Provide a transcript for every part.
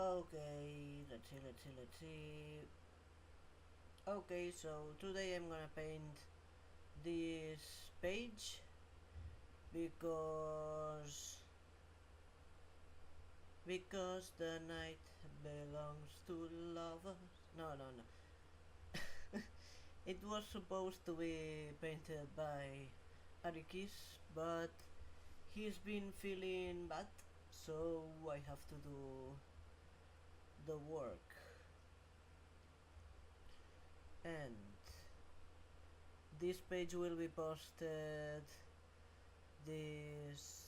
Okay, let's see. Okay, so today I'm gonna paint this page because the night belongs to lovers. No. It was supposed to be painted by Arikis, but he's been feeling bad, so I have to do the work. And this page will be posted this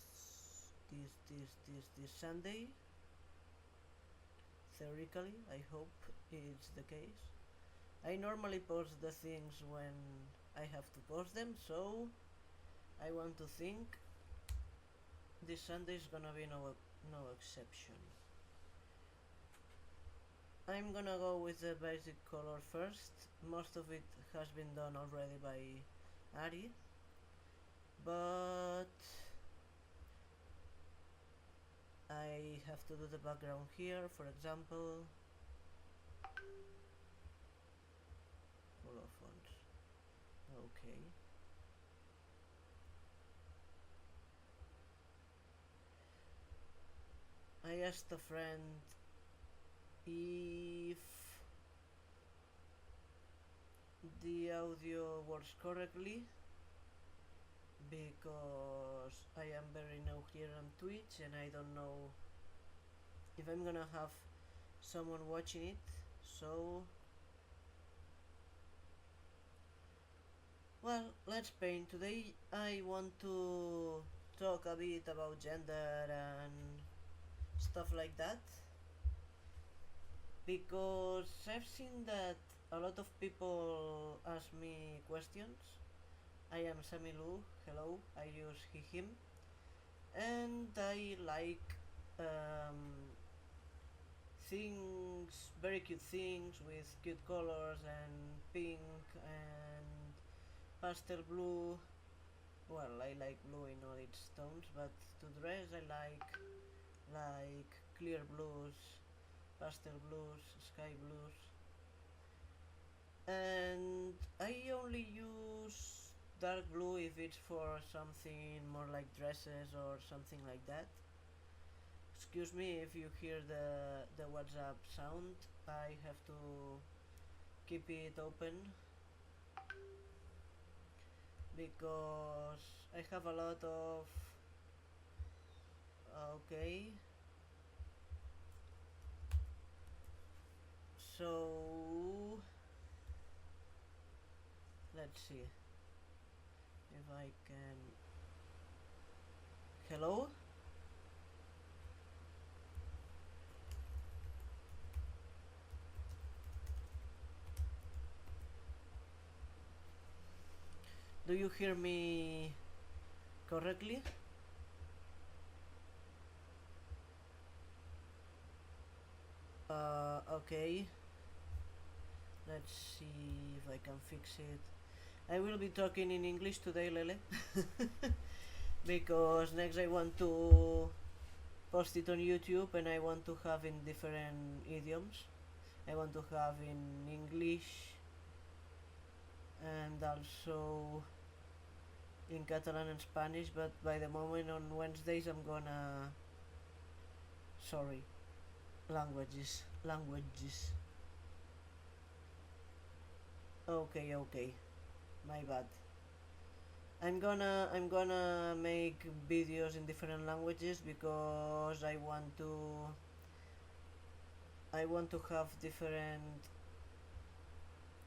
Sunday. Theoretically, I hope it's the case. I normally post the things when I have to post them, so I want to think this Sunday is gonna be no exception. I'm gonna go with the basic color first. Most of it has been done already by Ari, but I have to do the background here, for example. Color fonts. Okay. I asked a friend if the audio works correctly because I am very new here on Twitch and I don't know if I'm gonna have someone watching it, so well, let's paint. Today I want to talk a bit about gender and stuff like that because I've seen that a lot of people ask me questions. I am Sammy Lou, hello, I use he, him, and I like things, very cute things with cute colors and pink and pastel blue. Well, I like blue in all its tones, but to dress I like clear blues, pastel blues, sky blues, and I only use dark blue if it's for something more like dresses or something like that. Excuse me if you hear the WhatsApp sound, I have to keep it open because I have a lot of okay, so let's see if I can. Hello? Do you hear me correctly? Okay. Let's see if I can fix it. I will be talking in English today, Lele. Because next I want to post it on YouTube and I want to have in different idioms. I want to have in English and also in Catalan and Spanish, but by the moment on Wednesdays I'm gonna languages. Okay, my bad. I'm gonna make videos in different languages because I want to have different.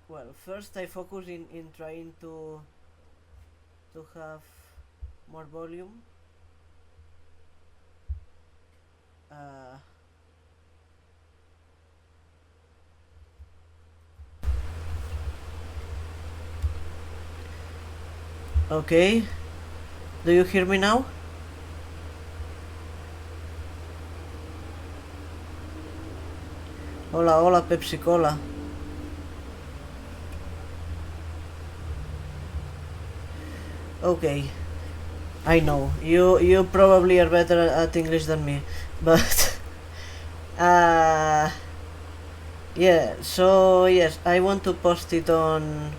Well, first I focus in trying to have more volume. Okay, do you hear me now? Hola, Pepsi Cola. Okay, I know you probably are better at English than me, but Yeah, so yes, I want to post it on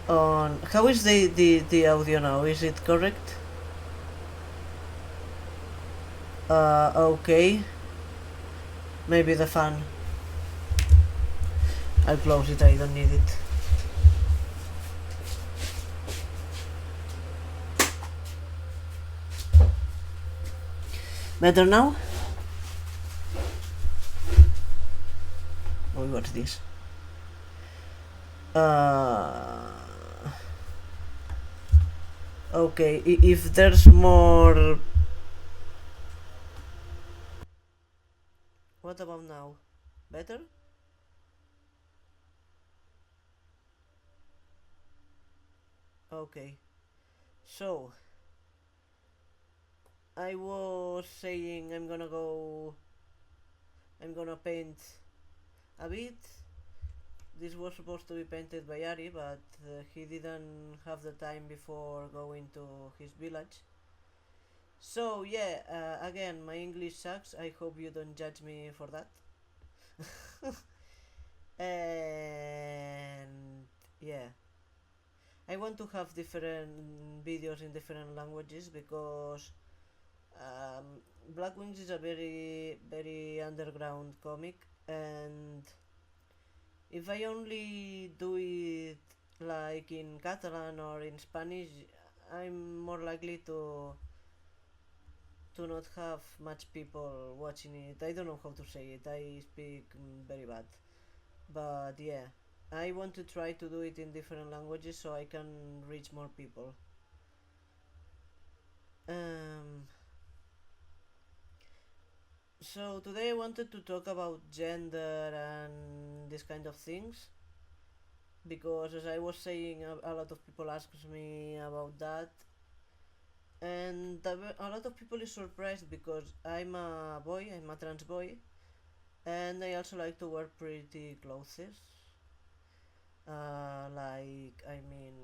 how is the audio now? Is it correct? Okay. Maybe the fan. I'll close it, I don't need it. Better now? Oh, what's this? Okay, if there's more. What about now? Better? Okay. So, I was saying I'm gonna paint a bit. This was supposed to be painted by Ari, but he didn't have the time before going to his village. So, yeah, again, my English sucks. I hope you don't judge me for that. And yeah, I want to have different videos in different languages because um, Black Wings is a very underground comic, and if I only do it like in Catalan or in Spanish, I'm more likely to not have much people watching it. I don't know how to say it. I speak very bad, but yeah, I want to try to do it in different languages so I can reach more people. Um, so today I wanted to talk about gender and this kind of things because, as I was saying, a lot of people ask me about that, and a lot of people is surprised because I'm a boy, I'm a trans boy, and I also like to wear pretty clothes. I mean,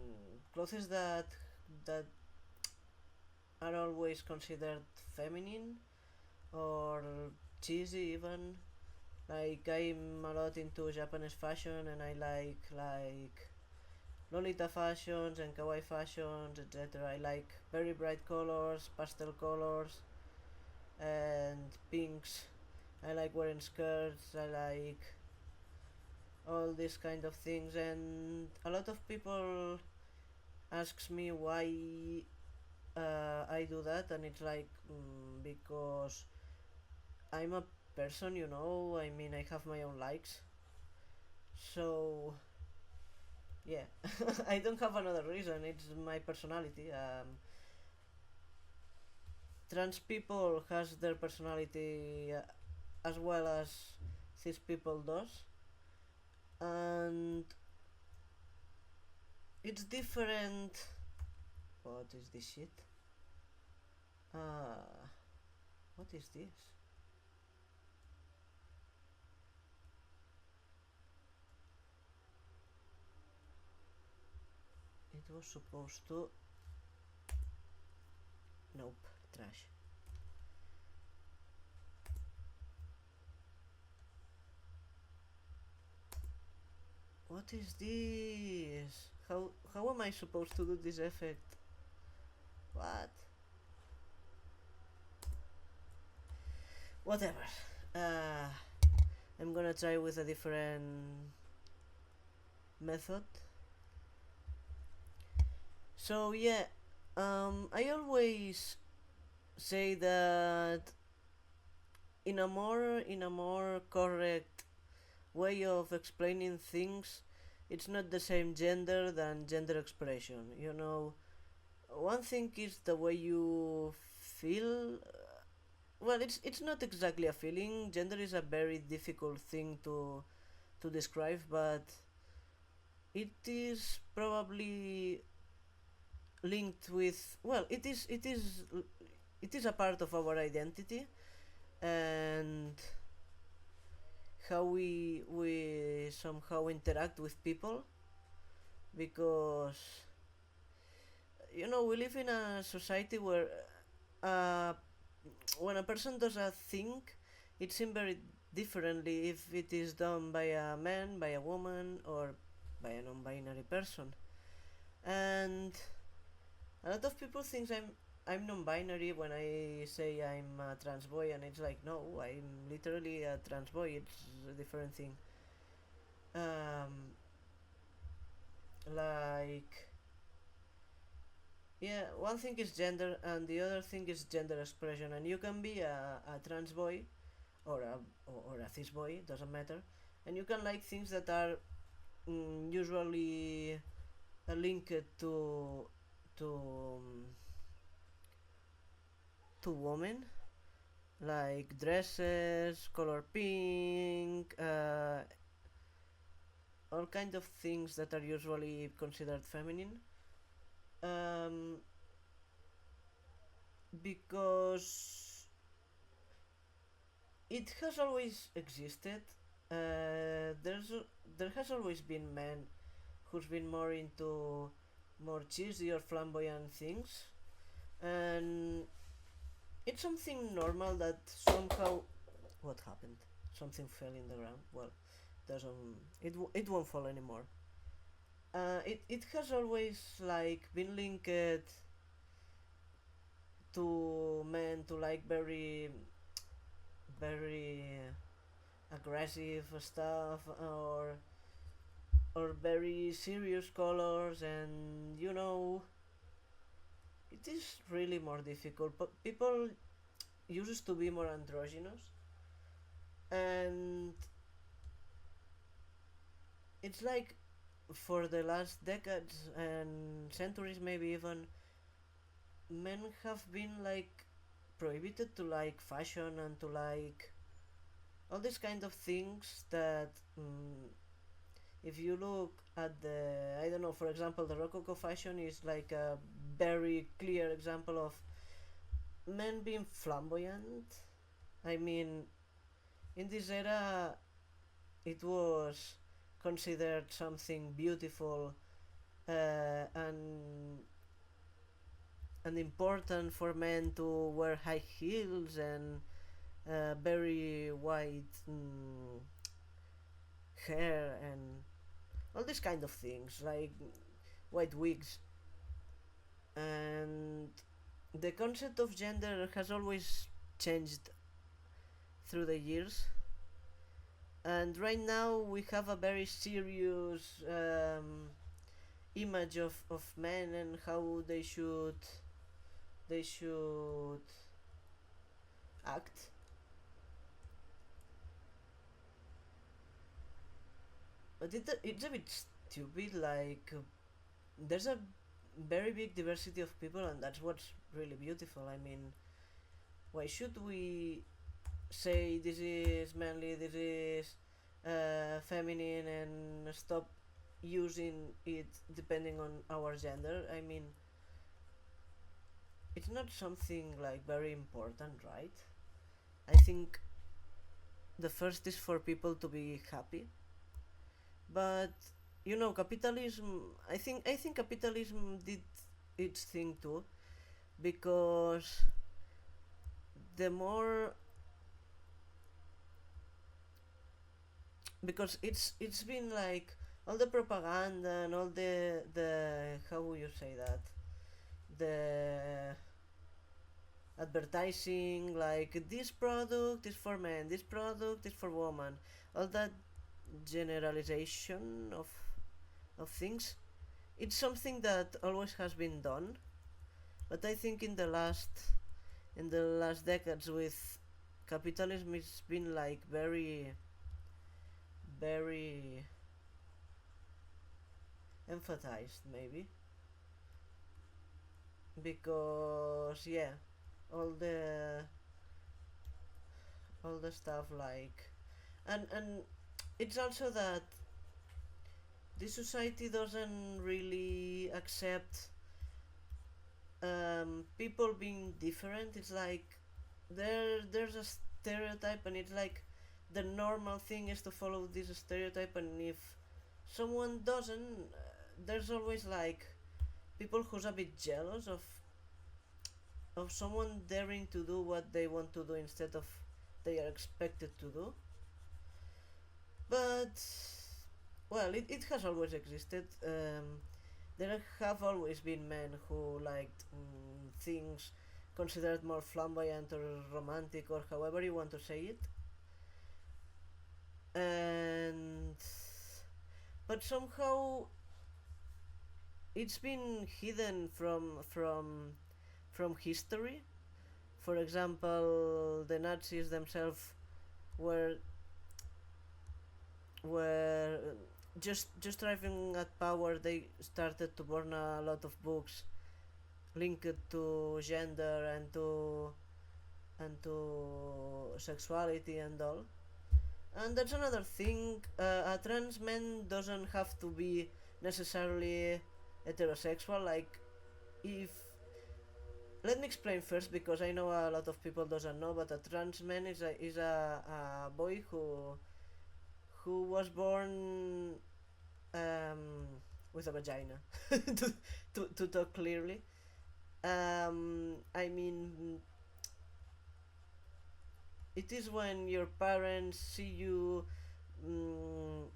clothes that are always considered feminine or cheesy even. Like I'm a lot into Japanese fashion and I like Lolita fashions and kawaii fashions, etc. I like very bright colors, pastel colors, and pinks. I like wearing skirts. I like all these kind of things, and a lot of people asks me why I do that, and it's like because I'm a person, you know. I mean, I have my own likes, so yeah. I don't have another reason. It's my personality. Trans people has their personality as well as cis people does, and it's different. What is this shit? Uh, what is this? It was supposed to. Nope, trash. What is this? How am I supposed to do this effect? What? Whatever. Uh, I'm gonna try with a different method. So yeah, I always say that in a more correct way of explaining things, it's not the same gender than gender expression. You know, one thing is the way you feel. Well, it's not exactly a feeling. Gender is a very difficult thing to describe, but it is probably linked with, well, it is a part of our identity and how we somehow interact with people, because we live in a society where uh, when a person does a thing, it's seen very differently if it is done by a man, by a woman, or by a non-binary person. And a lot of people think I'm non-binary when I say I'm a trans boy, and it's like, no, I'm literally a trans boy. It's a different thing. Um, like, yeah, one thing is gender, and the other thing is gender expression. And you can be a trans boy or a cis boy, doesn't matter, and you can like things that are usually linked to um, to women, like dresses, color pink, all kind of things that are usually considered feminine. Um, because it has always existed. There has always been men who's been more into more cheesy or flamboyant things, and it's something normal that somehow. What happened? Something fell in the ground. Well, doesn't it won't fall anymore. It has always like been linked to men to like very aggressive stuff or very serious colors, and it is really more difficult. But people used to be more androgynous, and it's like for the last decades and centuries, maybe even, men have been like prohibited to like fashion and to like all these kind of things that if you look at the, I don't know, for example, the Rococo fashion is like a very clear example of men being flamboyant. I mean, in this era, it was considered something beautiful and important for men to wear high heels and very white hair and all these kind of things, like white wigs. And the concept of gender has always changed through the years, and right now we have a very serious image of men and how they should act. But it's a bit stupid. Like, there's a very big diversity of people, and that's what's really beautiful. I mean, why should we say this is manly, this is feminine, and stop using it depending on our gender? I mean, it's not something like very important, right? I think the first is for people to be happy, but capitalism. I think capitalism did its thing too, because the more because it's been like all the propaganda and all the how would you say that, the advertising, like this product is for men, this product is for woman, all that generalization of things. It's something that always has been done, but I think in the last decades with capitalism, it's been like very emphasized, maybe, because yeah, all the all the stuff, like, and it's also that this society doesn't really accept people being different. It's like there's a stereotype, and it's like the normal thing is to follow this stereotype, and if someone doesn't, there's always like people who's a bit jealous of someone daring to do what they want to do instead of they are expected to do. But well, it has always existed. There have always been men who liked things considered more flamboyant or romantic or however you want to say it. And but somehow it's been hidden from history. For example, the Nazis themselves were were just arriving at power. They started to burn a lot of books linked to gender and to sexuality and all. And that's another thing. A trans man doesn't have to be necessarily heterosexual. Like, if let me explain first because I know a lot of people doesn't know, but a trans man is a boy who was born um, with a vagina. To talk clearly, I mean, it is when your parents see you. Mm,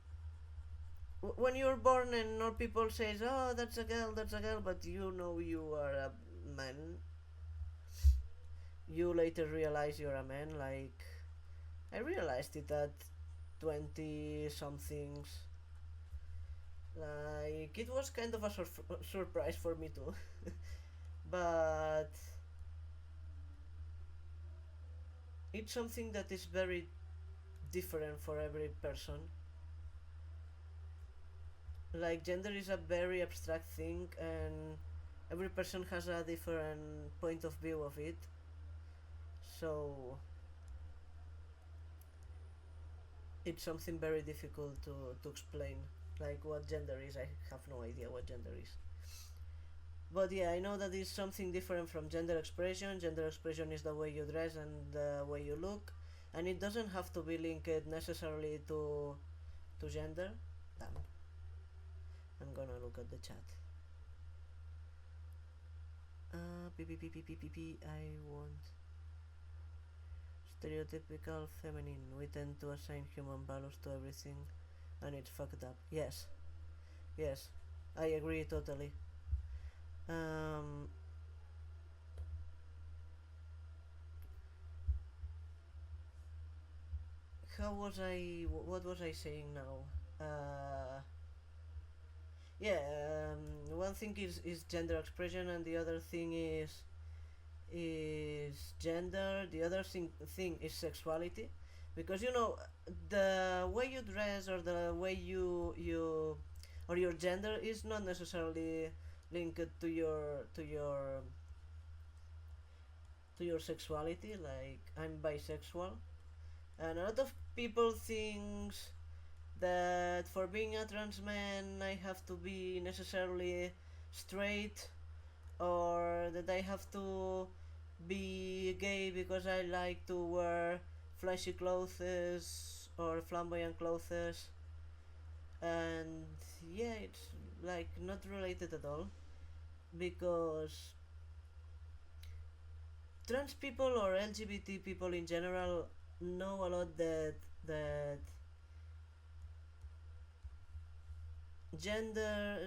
when you're born and all people says, "Oh, that's a girl," but you know you are a man. You later realize you're a man. Like, I realized it at 20 somethings. Like, it was kind of a surprise for me too. But it's something that is very different for every person. Like, gender is a very abstract thing, and every person has a different point of view of it. So it's something very difficult to explain. Like, what gender is, I have no idea what gender is. But yeah, I know that it's something different from gender expression. Gender expression is the way you dress and the way you look, and it doesn't have to be linked necessarily to gender. Damn, I'm gonna look at the chat. I want stereotypical feminine. We tend to assign human values to everything, and it's fucked up. Yes, yes, I agree totally. Um, how was I? What was I saying now? Yeah. One thing is gender expression, and the other thing is gender. The other thing is sexuality, because the way you dress or the way you or your gender is not necessarily linked to your sexuality. Like, I'm bisexual, and a lot of people thinks that for being a trans man I have to be necessarily straight, or that I have to be gay because I like to wear flashy clothes or flamboyant clothes. And yeah, it's like not related at all, because trans people or LGBT people in general know a lot that gender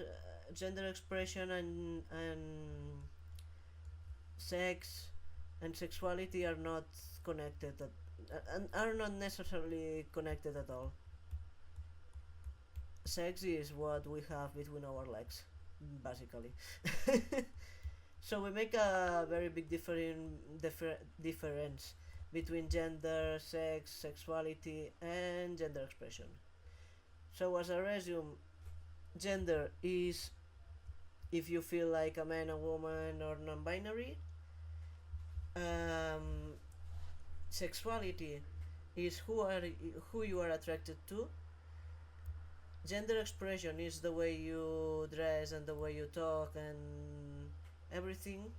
expression and sex and sexuality are not connected and are not necessarily connected at all. Sex is what we have between our legs, basically. So we make a very big difference between gender, sex, sexuality, and gender expression. So as a resume, gender is if you feel like a man, a woman, or non-binary. Um, Sexuality is who you are attracted to. Gender expression is the way you dress and the way you talk and everything.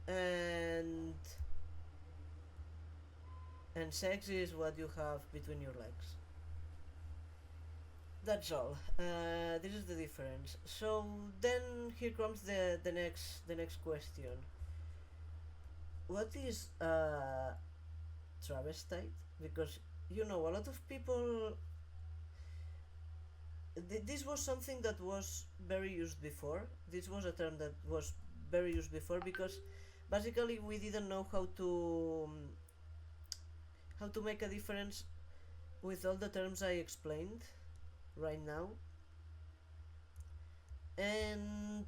And sex is what you have between your legs. That's all. This is the difference. So then here comes the next question. What is travestite, because a lot of people. This was something that was very used before. This was a term that was very used before because basically we didn't know how to make a difference with all the terms I explained right now. And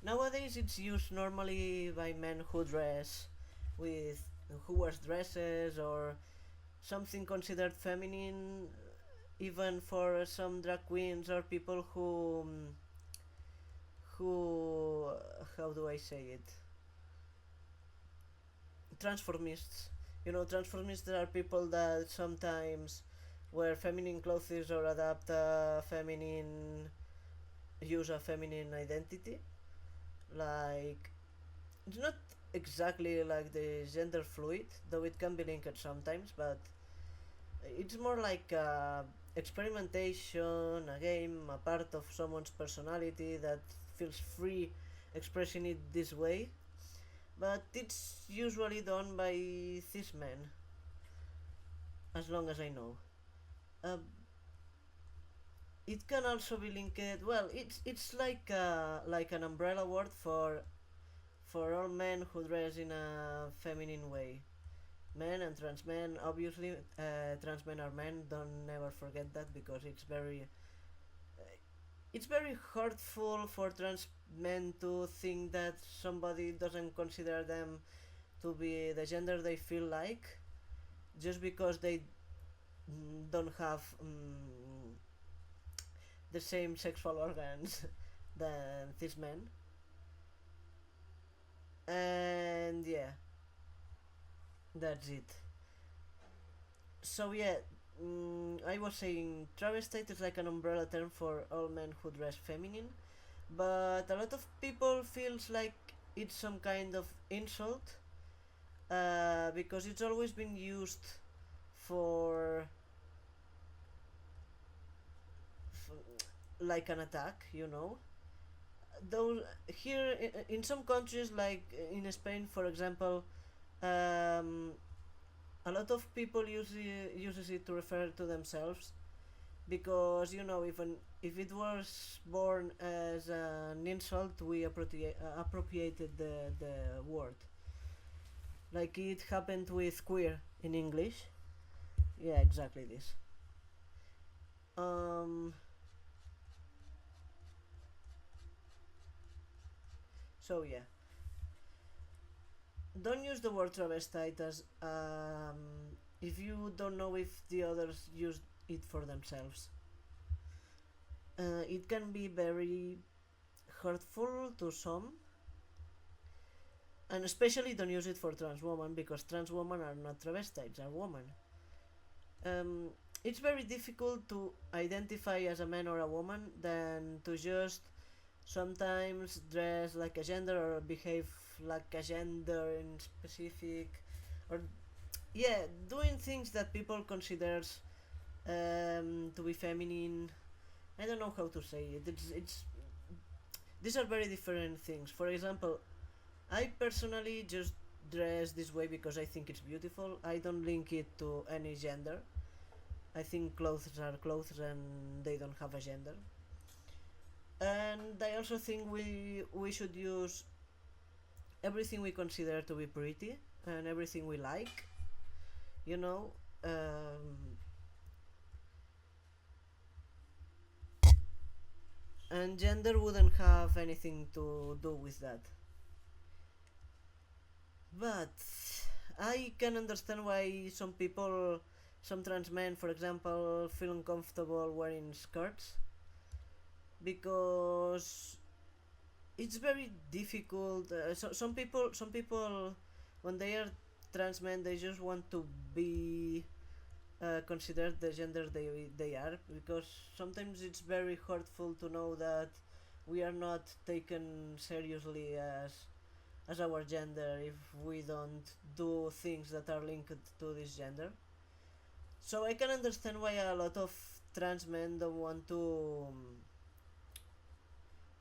nowadays it's used normally by men who dress with who wears dresses or something considered feminine, even for some drag queens or people who how do I say it, transformists. Transformists are people that sometimes wear feminine clothes or adapt a feminine use a feminine identity. Like, it's not exactly like the gender fluid, though it can be linked sometimes, but it's more like experimentation, a game, a part of someone's personality that feels free expressing it this way. But it's usually done by cis men, as long as I know. Uh, it can also be linked. Well, it's like an umbrella word for all men who dress in a feminine way. Men and trans men, obviously, trans men are men. Don't never forget that because it's very hurtful for trans men to think that somebody doesn't consider them to be the gender they feel like just because they don't have the same sexual organs than cis men. And yeah, that's it. So yeah, I was saying travestite is like an umbrella term for all men who dress feminine, but a lot of people feels like it's some kind of insult because it's always been used for, like an attack. Though here in some countries, like in Spain, for example, um, a lot of people uses it to refer to themselves because even if it was born as an insult, we appropriated the word. Like it happened with queer in English. Yeah, exactly this. Um, so yeah, don't use the word travestite as if you don't know if the others use it for themselves. It can be very hurtful to some, and especially don't use it for trans women because trans women are not travestites, are women. Um, it's very difficult to identify as a man or a woman than to just sometimes dress like a gender or behave like a gender in specific, or yeah, doing things that people considers to be feminine. I don't know how to say it. It's these are very different things. For example, I personally just dress this way because I think it's beautiful. I don't link it to any gender. I think clothes are clothes and they don't have a gender. And I also think we should use everything we consider to be pretty and everything we like. You know, um, and gender wouldn't have anything to do with that. But I can understand why some trans men, for example, feel uncomfortable wearing skirts because it's very difficult. Some people, when they are trans men, they just want to be considered the gender they are because sometimes it's very hurtful to know that we are not taken seriously as our gender if we don't do things that are linked to this gender. So I can understand why a lot of trans men don't want to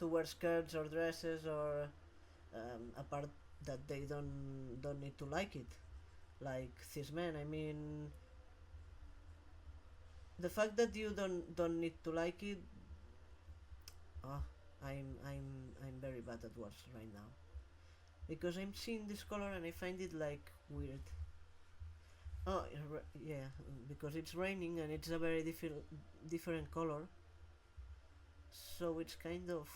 wear skirts or dresses or a part that they don't need to like it. like cis men. I mean, the fact that you don't need to like it. Oh, I'm very bad at words right now because I'm seeing this color and I find it like weird. Oh yeah, because it's raining and it's a very different color, so it's kind of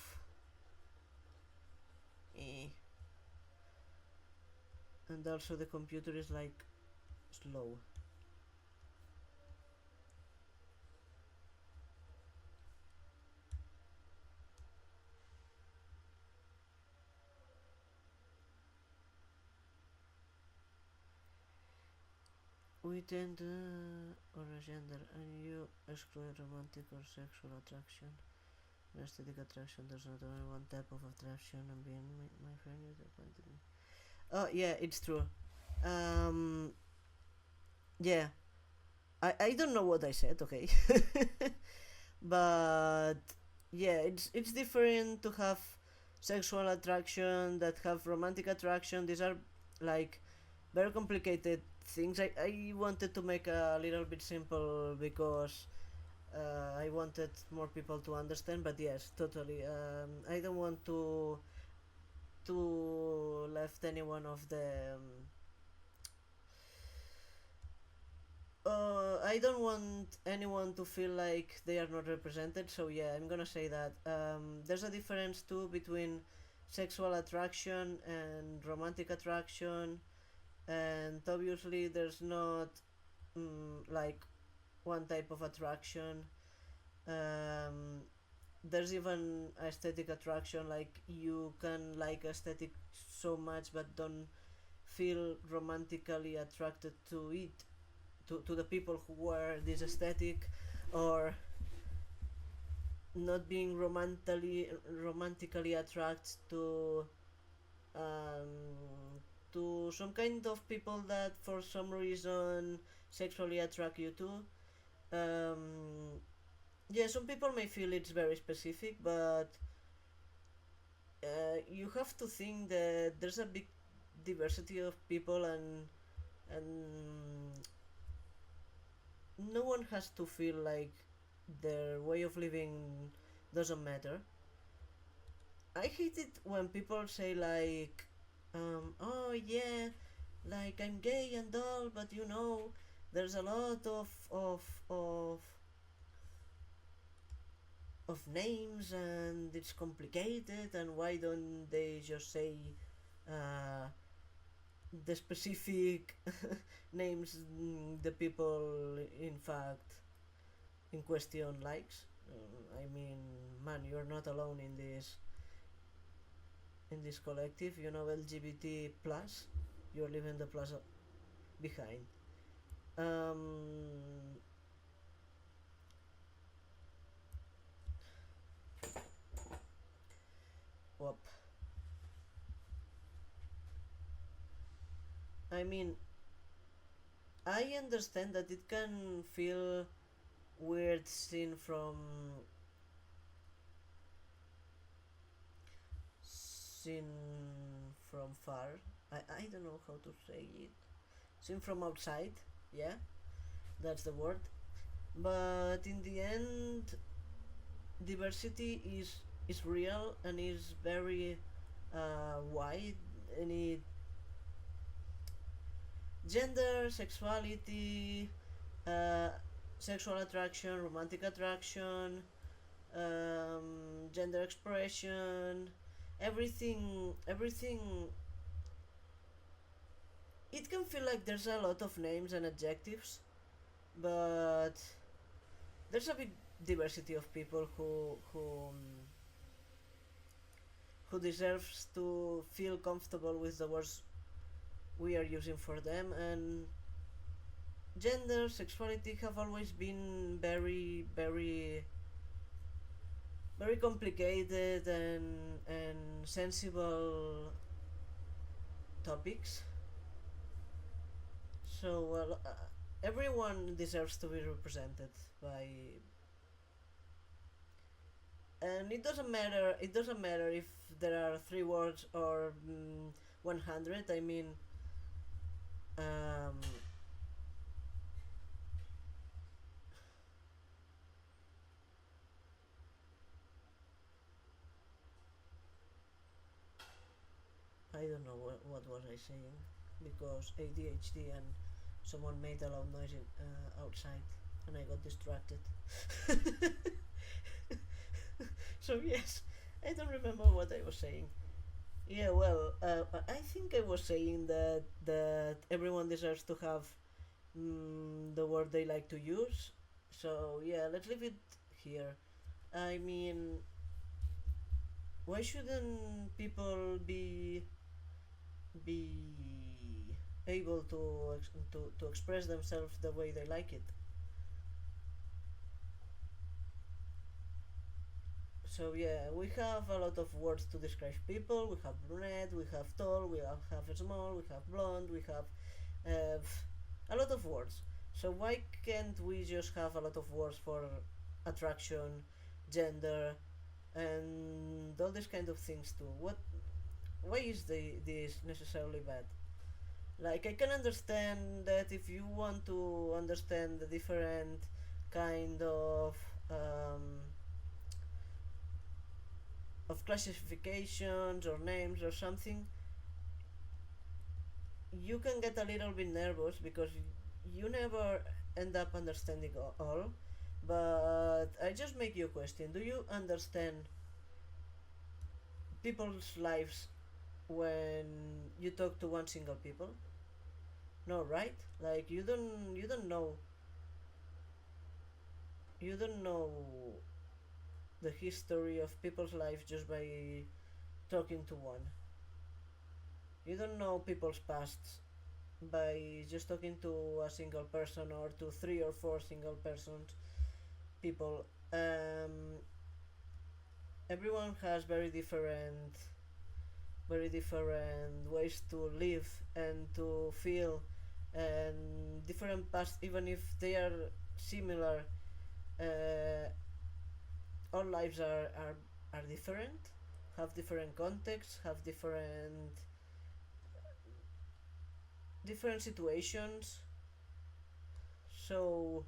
eh. And also the computer is like slow. We tend or a gender, and you exclude romantic or sexual attraction. Aesthetic attraction does not only one type of attraction, and being my friend is appointed me. Oh yeah, it's true. Um, yeah, I don't know what I said. Okay, but yeah, it's different to have sexual attraction that have romantic attraction. These are like very complicated things. I wanted to make a little bit simple because I wanted more people to understand. But yes, totally. I don't want to left anyone of the. I don't want anyone to feel like they are not represented. So yeah, I'm gonna say that there's a difference too between sexual attraction and romantic attraction, and obviously there's not like one type of attraction. Um, there's even aesthetic attraction, like you can like aesthetic so much but don't feel romantically attracted to it, to the people who wear this aesthetic, or not being romantically attracted to some kind of people that for some reason sexually attract you too. um, yeah, some people may feel it's very specific, but you have to think that there's a big diversity of people, and no one has to feel like their way of living doesn't matter. I hate it when people say like, oh yeah, like I'm gay and all, but you know, there's a lot of names and it's complicated, and why don't they just say uh, the specific names the people in fact in question likes. I mean, man, you're not alone in this collective. You know, LGBT plus, you're leaving the plus behind. Um, Whoop. I mean, I understand that it can feel weird seen from far. I don't know how to say it. Seen from outside, yeah, that's the word. But in the end, diversity is real and is very wide. Any gender, sexuality, uh, sexual attraction, romantic attraction, gender expression, everything. It can feel like there's a lot of names and adjectives, but there's a big diversity of people who deserves to feel comfortable with the words we are using for them. And gender, sexuality have always been very complicated and sensible topics. So well, everyone deserves to be represented by, and it doesn't matter if there are three words or 100. I mean, um, I don't know what was I saying, because ADHD and someone made a loud noise outside and I got distracted. So yes, I don't remember what I was saying. Yeah, well, I think I was saying that everyone deserves to have the word they like to use. So yeah, let's leave it here. I mean, why shouldn't people be able to express themselves the way they like it? So yeah, we have a lot of words to describe people. We have brunette, we have tall, we have small, we have blonde, we have uh, a lot of words. So why can't we just have a lot of words for attraction, gender, and all these kind of things too? Why is this necessarily bad? Like, I can understand that if you want to understand the different kind of classifications or names or something, you can get a little bit nervous because you never end up understanding all. But I just make you a question: do you understand people's lives when you talk to one single people? No, right? Like, you don't know the history of people's lives just by talking to one. You don't know people's pasts by just talking to a single person or to three or four single persons people. Everyone has very different ways to live and to feel, and different past, even if they are similar. All lives are different, have different contexts, have different situations. So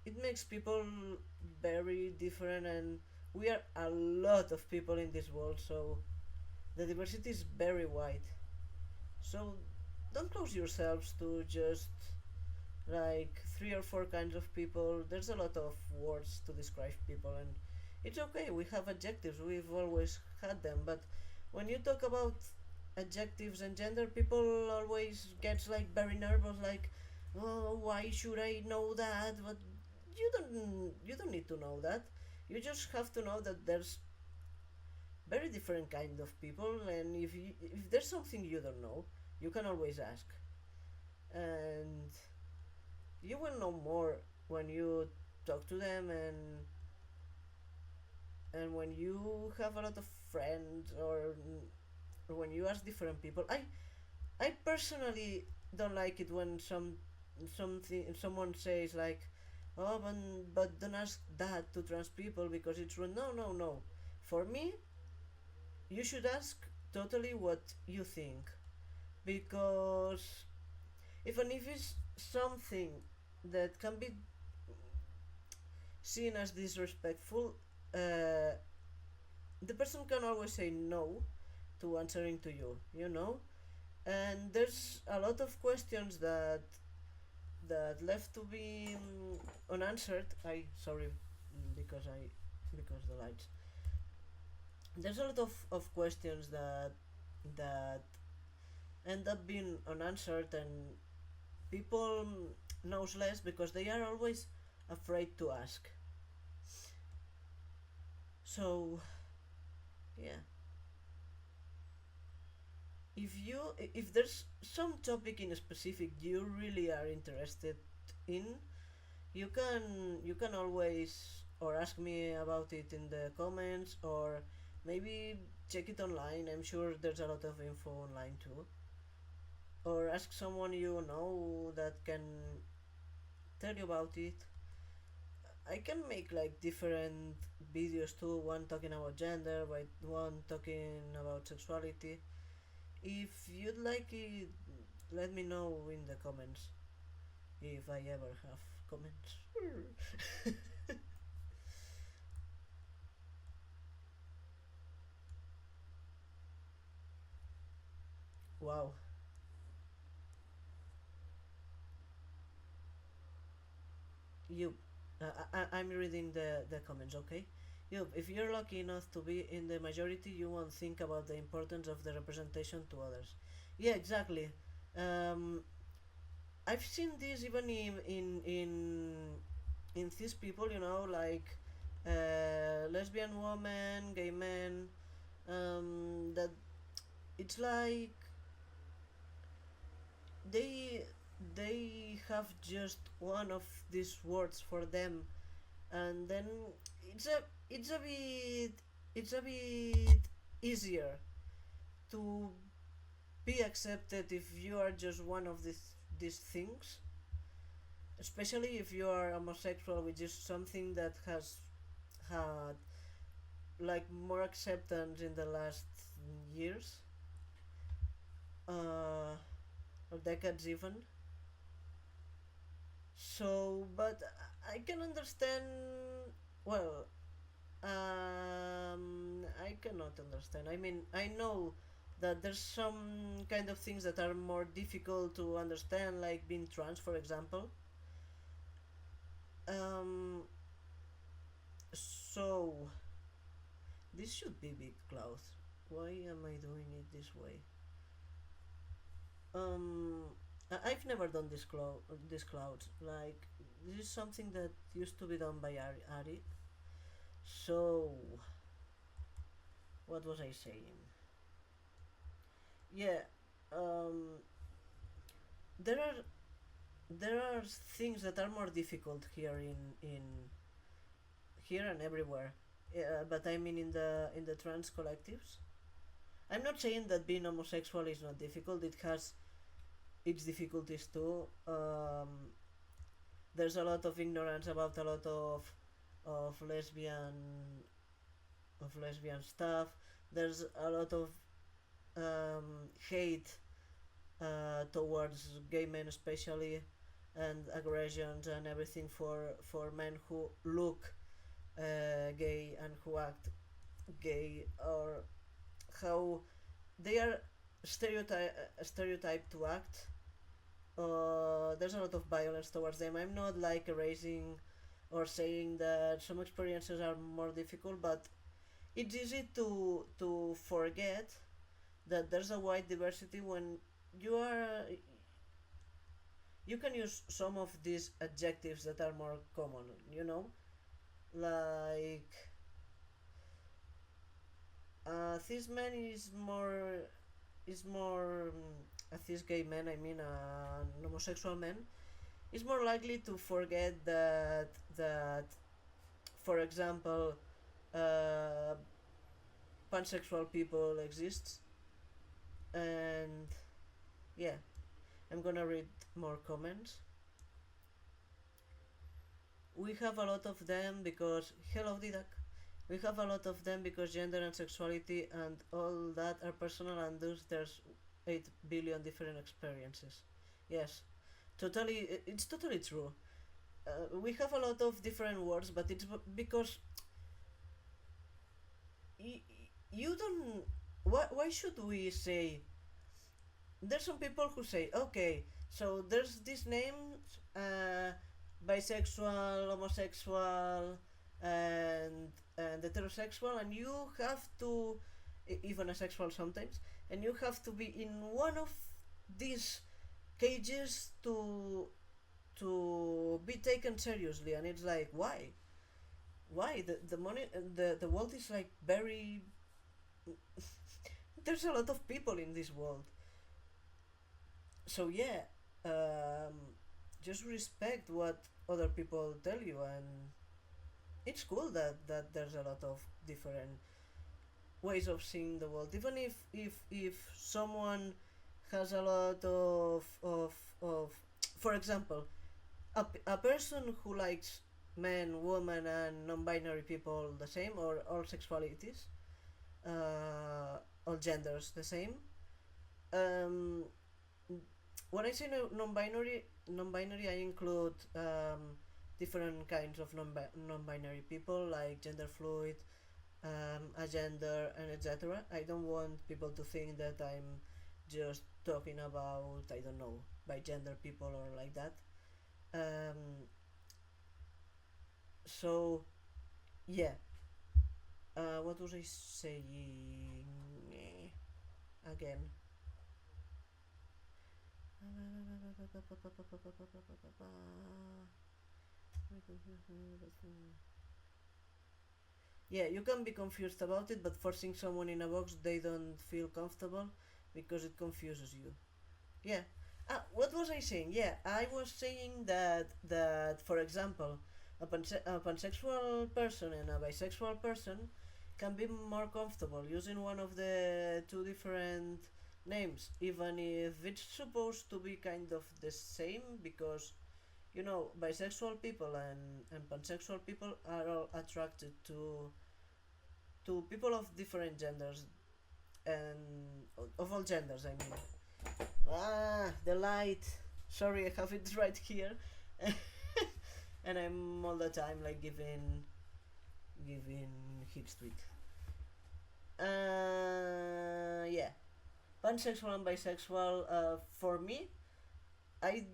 it makes people very different, and we are a lot of people in this world, so the diversity is very wide. So don't close yourselves to just like three or four kinds of people. There's a lot of words to describe people, and it's okay. We have adjectives, we've always had them, but when you talk about adjectives and gender, people always gets like very nervous, like, oh, why should I know that? But you don't need to know that. You just have to know that there's very different kind of people, and if there's something you don't know, you can always ask, and you will know more when you talk to them, and when you have a lot of friends, or when you ask different people. I personally don't like it when someone says like, oh, but don't ask that to trans people because it's rude. No, no, no. For me, you should ask totally what you think, because even if it's something that can be seen as disrespectful, uh, the person can always say no to answering to you. And there's a lot of questions that left to be unanswered. I sorry, because the lights. There's a lot of questions that end up being unanswered, and people knows less because they are always afraid to ask. So yeah, if there's some topic in specific you really are interested in, you can always or ask me about it in the comments, or maybe check it online. I'm sure there's a lot of info online too, or ask someone you know that can tell you about it. I can make like different videos too, one talking about gender, one talking about sexuality. If you'd like it, let me know in the comments if I ever have comments. Wow. You, I'm reading the comments, okay? You, if you're lucky enough to be in the majority, you won't think about the importance of the representation to others. Yeah, exactly. Um, I've seen this even in these people, like lesbian women, gay men. That it's like they they have just one of these words for them, and then it's a it's a bit it's a bit easier to be accepted if you are just one of these things, especially if you are homosexual, which is something that has had like more acceptance in the last years, uh, or decades even. So, but I can understand. Well, I cannot understand. I mean, I know that there's some kind of things that are more difficult to understand, like being trans, for example. Um, so this should be big cloud. Why am I doing it this way? Um, I've never done this cloud. Like this is something that used to be done by Ari. So what was I saying? Yeah. Um, there are there are things that are more difficult here in here and everywhere. But I mean in the trans collectives. I'm not saying that being homosexual is not difficult. It has its difficulties too. There's a lot of ignorance about a lot of lesbian stuff. There's a lot of hate towards gay men, especially, and aggressions and everything for men who look gay and who act gay, or how they are stereotyped to act. There's a lot of violence towards them. I'm not like erasing or saying that some experiences are more difficult, but it's easy to forget that there's a wide diversity when you are you can use some of these adjectives that are more common, like this man is more a cis gay man, I mean an homosexual man is more likely to forget that for example uh, pansexual people exist. And yeah, I'm gonna read more comments. We have a lot of them because hello Didak. We have a lot of them because gender and sexuality and all that are personal, and thus there's 8 billion different experiences. Yes, totally, it's totally true. We have a lot of different words, but it's because y- you don't. Why should we say? There's some people who say, okay, so there's these names, bisexual, homosexual, and heterosexual, and you have to, even asexual sometimes, and you have to be in one of these cages to be taken seriously. And it's like, why the money, the world is like very there's a lot of people in this world. So yeah, um, just respect what other people tell you, and it's cool that there's a lot of different ways of seeing the world. Even if someone has a lot of for example, a person who likes men, women, and non-binary people the same, or all sexualities, all genders the same, um, when I say non-binary, I include different kinds of non-binary people like gender fluid, agender, and etc. I don't want people to think that I'm just talking about, I don't know, by gender people or like that. Um, so yeah, what was I saying again? Yeah, you can be confused about it, but forcing someone in a box they don't feel comfortable because it confuses you. Yeah. What was I saying? Yeah, I was saying that for example, a pansexual person and a bisexual person can be more comfortable using one of the two different names, even if it's supposed to be kind of the same, because bisexual people and pansexual people are all attracted to people of different genders and of all genders. I mean, the light. Sorry, I have it right here, and I'm all the time like giving hits to it. Yeah, pansexual and bisexual. For me, I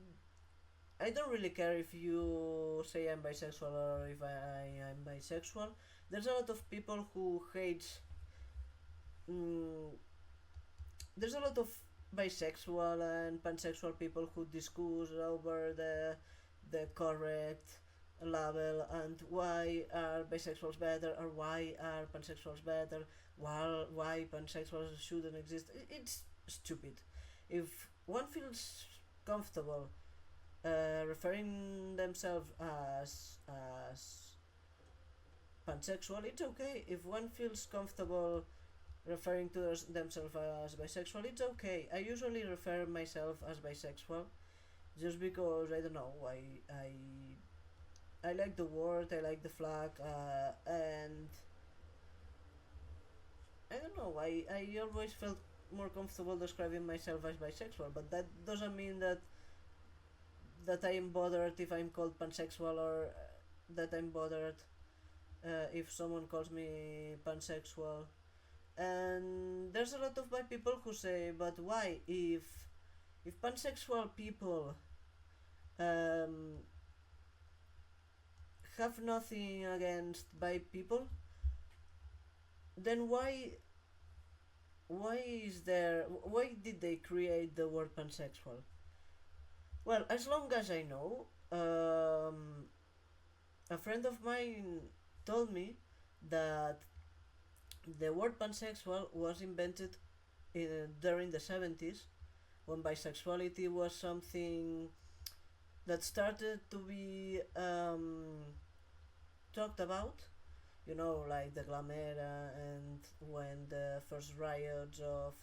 I don't really care if you say I'm bisexual or if I am bisexual. There's a lot of people who hate. Mm, there's a lot of bisexual and pansexual people who discuss over the correct label and why are bisexuals better or why are pansexuals better, why pansexuals shouldn't exist. It's stupid. If one feels comfortable referring themselves as pansexual, it's okay. If one feels comfortable referring to themselves as bisexual, it's okay. I usually refer myself as bisexual just because I don't know. I like the word, I like the flag, and I don't know. I always felt more comfortable describing myself as bisexual, but that doesn't mean that I am bothered if I'm called pansexual or that I'm bothered if someone calls me pansexual. And there's a lot of bi people who say, but why if pansexual people um, have nothing against bi people, then why did they create the word pansexual? Well, as long as I know, a friend of mine told me that the word pansexual was invented during the 70s when bisexuality was something that started to be talked about, like the glam era and when the first riots of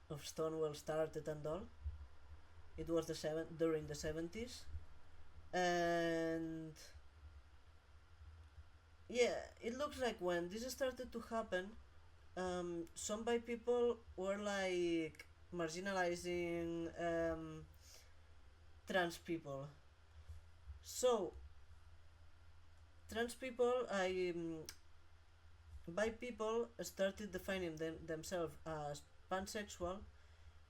of Stonewall started and all. It was during the 70s, and yeah, it looks like when this started to happen, some by people were like marginalizing trans people. So trans people, by people started defining themselves as pansexual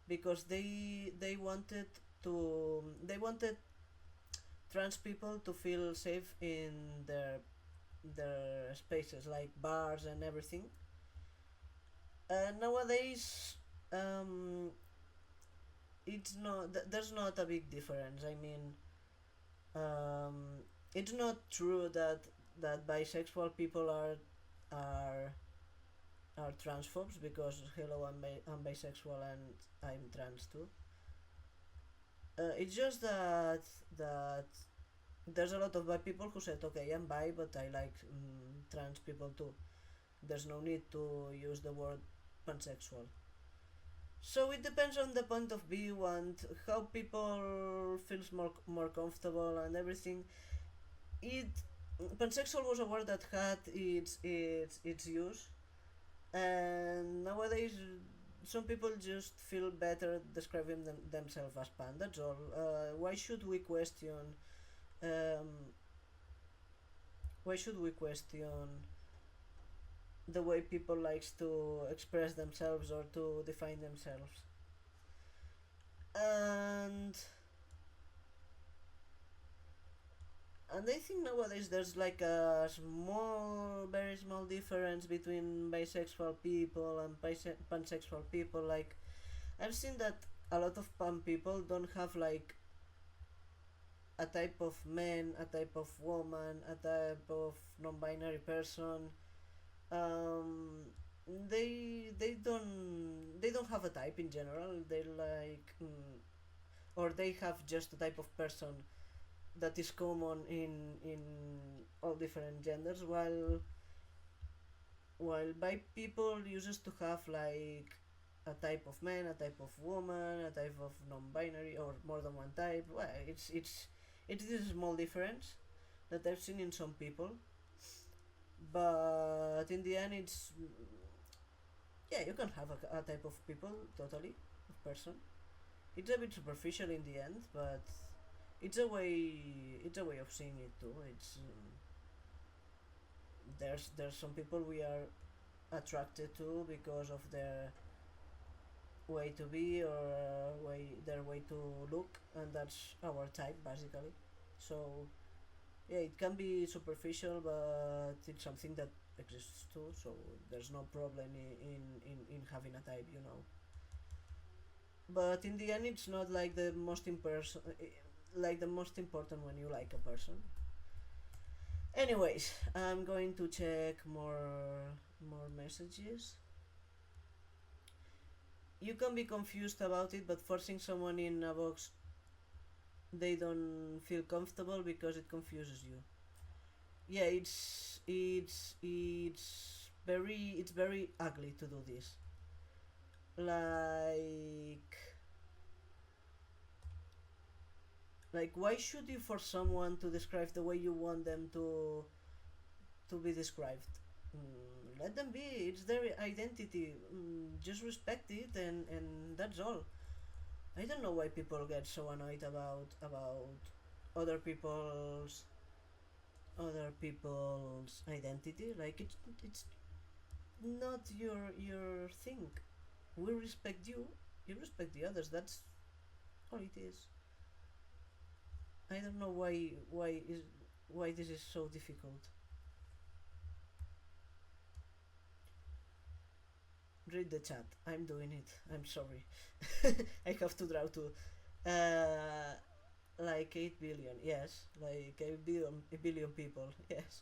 because they wanted trans people to feel safe in their spaces like bars and everything. Nowadays, um, it's not there's not a big difference. I mean, um, it's not true that bisexual people are are transphobes because hello, I'm bisexual and I'm trans too. It's just that there's a lot of bi people who said, okay, I'm bi, but I like trans people too. There's no need to use the word pansexual. So it depends on the point of view and how people feels more comfortable and everything. It Pansexual was a word that had its use, And nowadays some people just feel better describing themselves as pan. That's all. Why should we question? Um, why should we question the way people likes to express themselves or to define themselves? And I think nowadays there's like a small, very small difference between bisexual people and pansexual people. Like I've seen that a lot of pan people don't have like a type of man, a type of woman, a type of non-binary person. Um, they don't have a type in general. They like or they have just a type of person that is common in all different genders. While bi people used to have like a type of man, a type of woman, a type of non-binary, or more than one type. Well, it's this small difference that I've seen in some people, but in the end, it's yeah, you can have a type of people totally of person. It's a bit superficial in the end, but it's a way of seeing it too. There's some people we are attracted to because of their way to be or their way to look, and that's our type basically. So yeah, it can be superficial, but it's something that exists too. So there's no problem in having a type, you know. But in the end, it's not like the most important when you like a person. Anyways, I'm going to check more messages. You can be confused about it, but forcing someone in a box they don't feel comfortable because it confuses you. Yeah, it's very ugly to do this. Like why should you force someone to describe the way you want them to be described? Let them be. It's their identity. Just respect it, and that's all. I don't know why people get so annoyed about other people's other people's identity. Like it's not your thing. We respect you. You respect the others. That's all it is. I don't know why this is so difficult. Read the chat. I'm doing it. I'm sorry. I have to draw too. Uh, like 8 billion. Yes, like a billion people. Yes.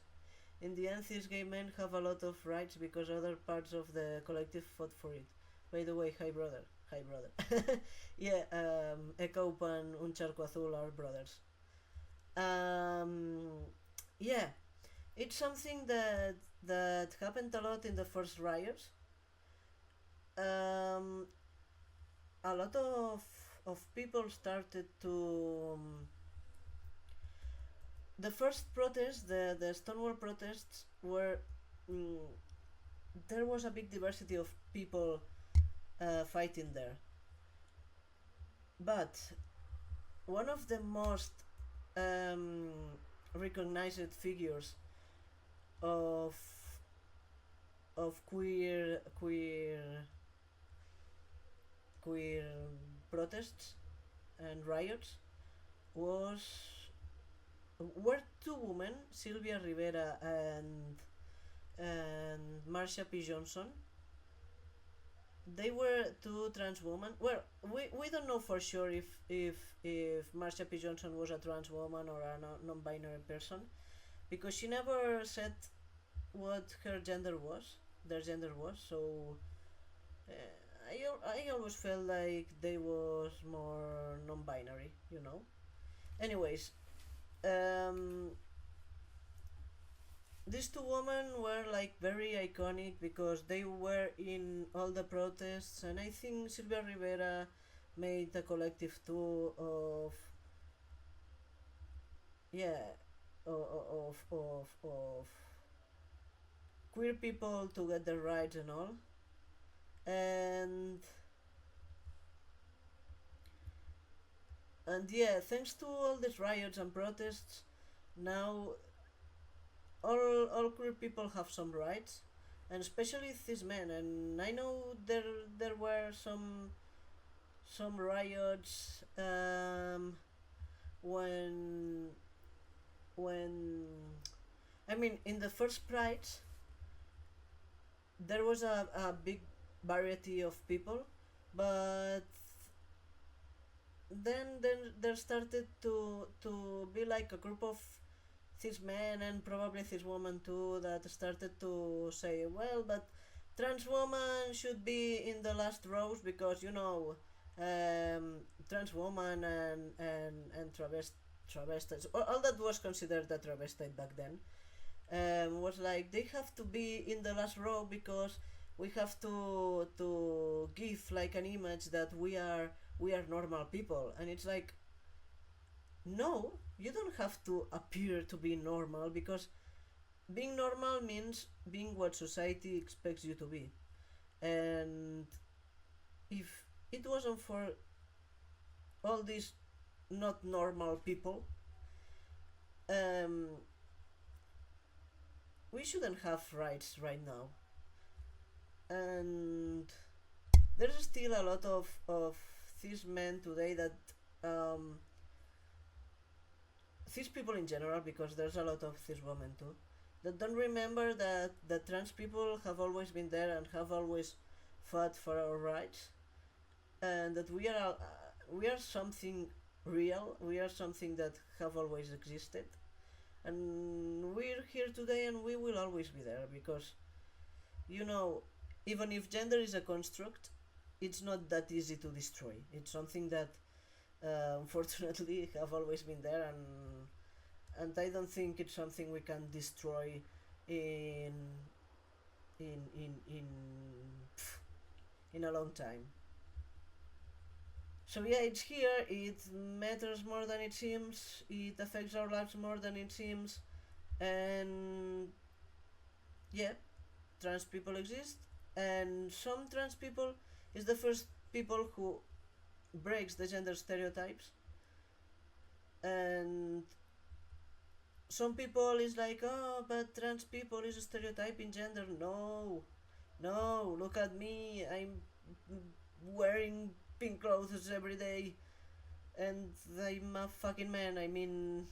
In the end, these gay men have a lot of rights because other parts of the collective fought for it. By the way, hi brother. Hi brother. Yeah, Echo and Un Charco Azul are brothers. Um, yeah, it's something that happened a lot in the first riots. Um, a lot of people started to the first protests, the Stonewall protests were mm, there was a big diversity of people fighting there, but one of the most um, recognized figures of queer protests and riots was were two women, Sylvia Rivera and Marsha P. Johnson. They were two trans women. Well, we don't know for sure if Marsha P. Johnson was a trans woman or a non-binary person because she never said what their gender was. So uh, I always felt like they was more non-binary, you know. Anyways, um, these two women were like very iconic because they were in all the protests, and I think Silvia Rivera made a collective too of yeah of queer people to get their rights and all. And yeah, thanks to all these riots and protests, now all queer people have some rights, and especially these men. And I know there were some riots when when I mean in the first prides there was a big variety of people, but then there started to be like a group of cis men and probably cis women too that started to say, well, but trans women should be in the last rows because trans woman and travestites, all that was considered a travestite back then, was like they have to be in the last row because we have to give like an image that we are normal people. And it's like, no, you don't have to appear to be normal, because being normal means being what society expects you to be. And if it wasn't for all these not normal people, um, we shouldn't have rights right now. And there's still a lot of cis men today that cis people in general, because there's a lot of cis women too, that don't remember that trans people have always been there and have always fought for our rights, and that we are something real, we are something that have always existed, and we're here today and we will always be there, because you know even if gender is a construct, it's not that easy to destroy. It's something that unfortunately have always been there, and I don't think it's something we can destroy in in in in in a long time. So yeah, it's here. It matters more than it seems. It affects our lives more than it seems, and yeah, trans people exist, and some trans people is the first people who breaks the gender stereotypes. And some people is like, oh, but trans people is a stereotype in gender. No, no, look at me, I'm wearing pink clothes every day and I'm a fucking man. I mean,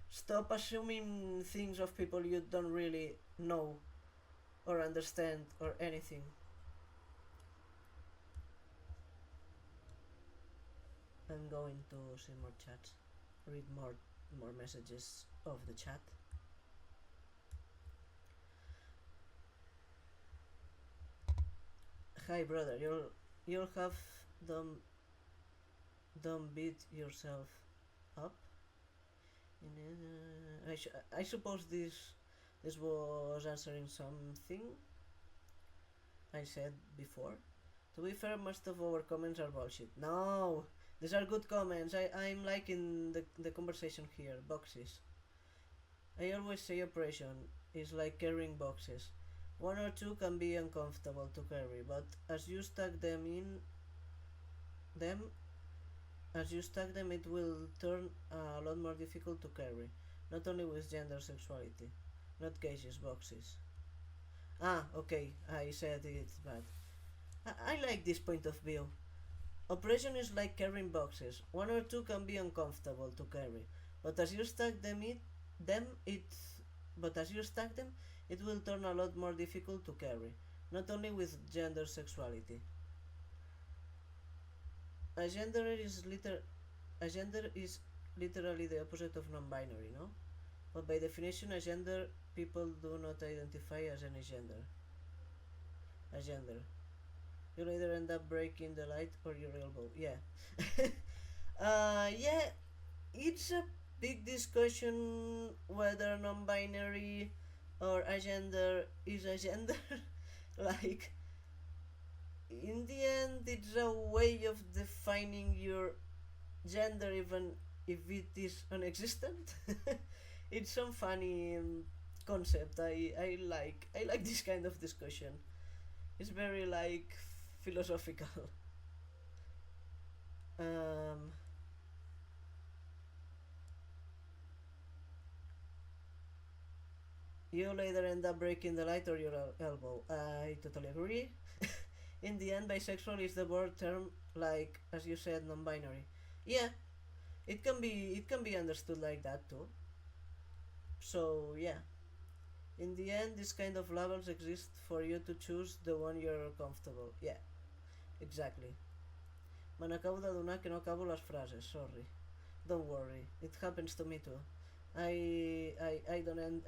stop assuming things of people you don't really know or understand or anything. I'm going to see more chats, read more messages of the chat. Hi brother, you'll have don't beat yourself up. I suppose this was answering something I said before. To be fair, most of our comments are bullshit. No, these are good comments. I'm liking the conversation here. Boxes. I always say operation is like carrying boxes. One or two can be uncomfortable to carry, but as you stack them, it will turn a lot more difficult to carry. Not only with gender sexuality, not cases, boxes. Ah, okay, I said it's bad. I like this point of view. Operation is like carrying boxes. One or two can be uncomfortable to carry, but as you stack them, it, it will turn a lot more difficult to carry. Not only with gender sexuality. A gender is liter, a gender is literally the opposite of non-binary, no? But by definition, a gender people do not identify as any gender. A gender. You'll either end up breaking the light or your elbow. Yeah. Yeah, it's a big discussion whether non-binary or agender is a gender. Like, in the end, it's a way of defining your gender, even if it is non-existent. It's some funny concept. I like this kind of discussion. It's very like philosophical. um, you later end up breaking the light or your elbow. I totally agree. In the end, bisexual is the word term, like as you said, non-binary. Yeah, it can be understood like that too. So yeah, in the end, this kind of labels exist for you to choose the one you're comfortable. Yeah, exactly. Me n'acabo d'adonar que no acabo les frases, sorry. Don't worry, it happens to me too. I don't end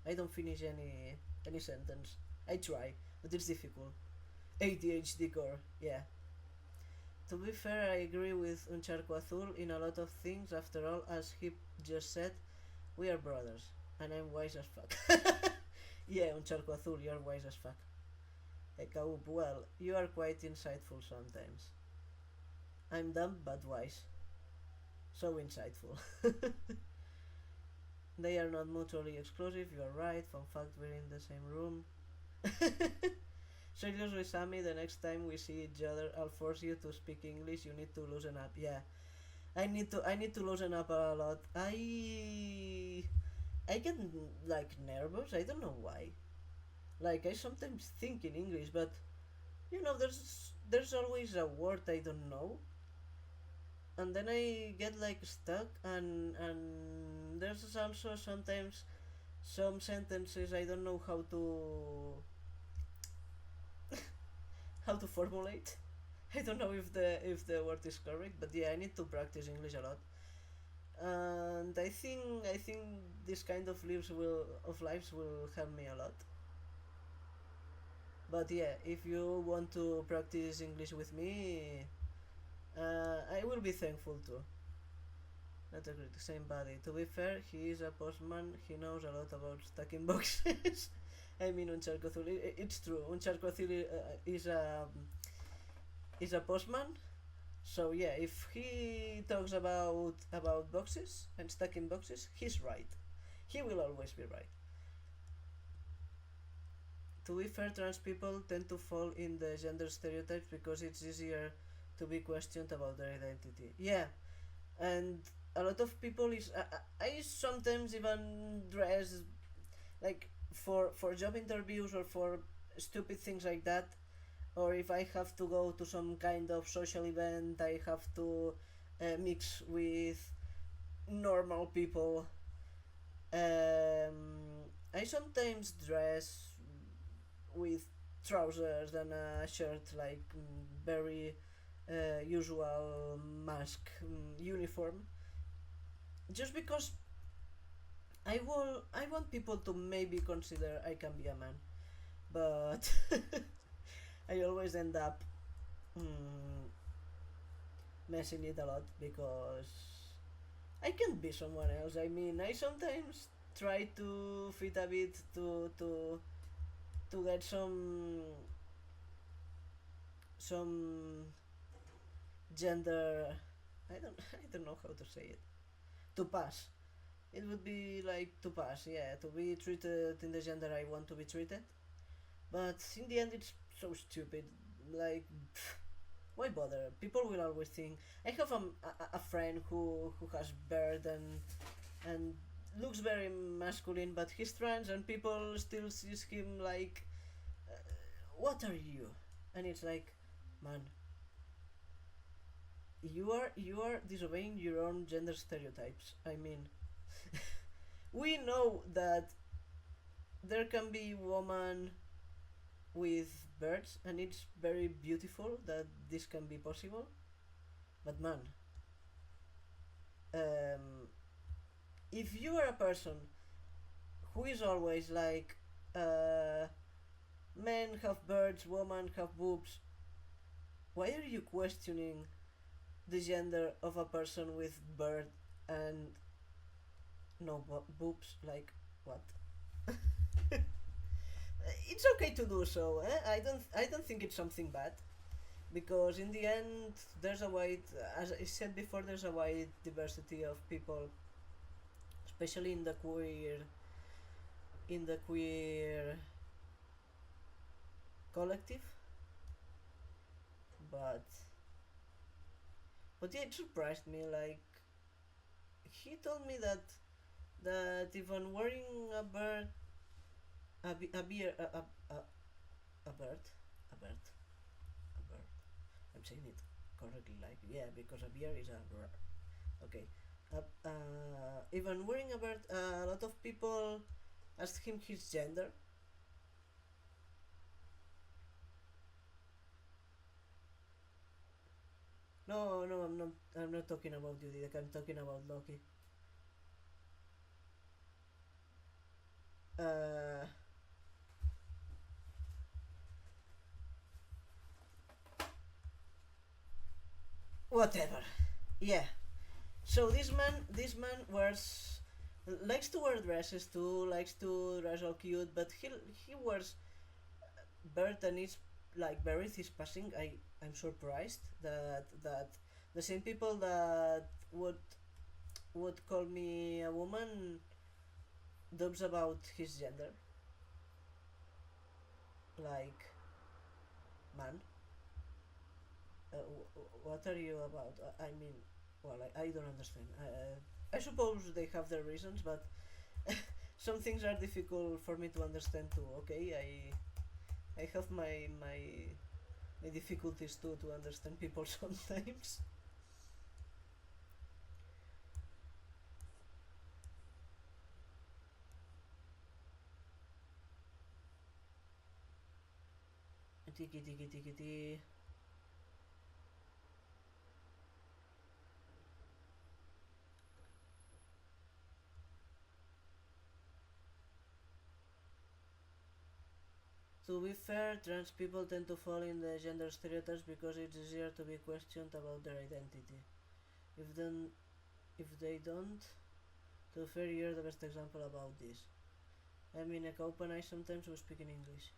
I don't finish any sentence. I try, but it's difficult. ADHD core, yeah. To be fair, I agree with Uncharco Azul in a lot of things. After all, as he just said, we are brothers, and I'm wise as fuck. Yeah, Uncharco Azul, you're wise as fuck. Ekaup, well, you are quite insightful sometimes. I'm dumb but wise. So insightful. They are not mutually exclusive, you are right. Fun fact, we're in the same room. Seriously, Sammy, the next time we see each other, I'll force you to speak English. You need to loosen up. Yeah, I need to loosen up a lot. I get like nervous. I don't know why. Like I sometimes think in English, but there's always a word I don't know, and then I get like stuck, and there's also sometimes some sentences I don't know how to formulate. I don't know if the word is correct, but yeah, I need to practice English a lot. And I think this kind of lives will help me a lot. But yeah, if you want to practice English with me, I will be thankful too. Not agree, the same body. To be fair, he is a postman. He knows a lot about stacking boxes. I mean, Uncharcothul. It's true. Uncharcothul is a postman. So yeah, if he talks about boxes and stacking boxes, he's right. He will always be right. To be fair, trans people tend to fall in the gender stereotypes because it's easier to be questioned about their identity. Yeah, and a lot of people I sometimes even dress like for job interviews or for stupid things like that, or if I have to go to some kind of social event, I have to mix with normal people. I sometimes dress with trousers and a shirt, like very usual mask uniform, just because I want people to maybe consider I can be a man, but I always end up mm, messing it a lot because I can't be someone else. I mean, I sometimes try to fit a bit to get some gender. I don't know how to say it. To pass. It would be like to pass, yeah, to be treated in the gender I want to be treated. But in the end, it's so stupid. Like, why bother? People will always think. I have a friend who has beard and looks very masculine, but he's trans, and people still sees him like, uh, what are you? And it's like, man, you are disobeying your own gender stereotypes. I mean, we know that there can be woman with birds, and it's very beautiful that this can be possible. But man, um, if you are a person who is always like, uh, men have birds, women have boobs, why are you questioning the gender of a person with bird and no boobs? Like, what? It's okay to do so. I don't think it's something bad, because in the end there's a wide, as I said before, there's a wide diversity of people, especially in the queer in the queer collective, but yeah, it surprised me. Like he told me that if I'm wearing a bird, a beer, a bird, a bird, a bird. I'm saying it correctly, like yeah, because a beer is a bird. Okay. If I'm wearing a bird, a lot of people ask him his gender. No, no, I'm not. I'm not talking about Judith. I'm talking about Loki. Uh, Whatever. Yeah. So this man wears likes to wear dresses too. Likes to dress all cute, but he wears bird and is like buried his passing. I'm surprised that the same people that would call me a woman dubs about his gender, like man. What are you about? I mean, well, I don't understand. I suppose they have their reasons, but some things are difficult for me to understand too. Okay, I have my difficulties too to understand people sometimes. Tiki tiki tiki tiki. To be fair, trans people tend to fall in the gender stereotypes because it's easier to be questioned about their identity. If then if they don't, to be fair, you're the best example about this. I mean, like open eyes sometimes we speak in English.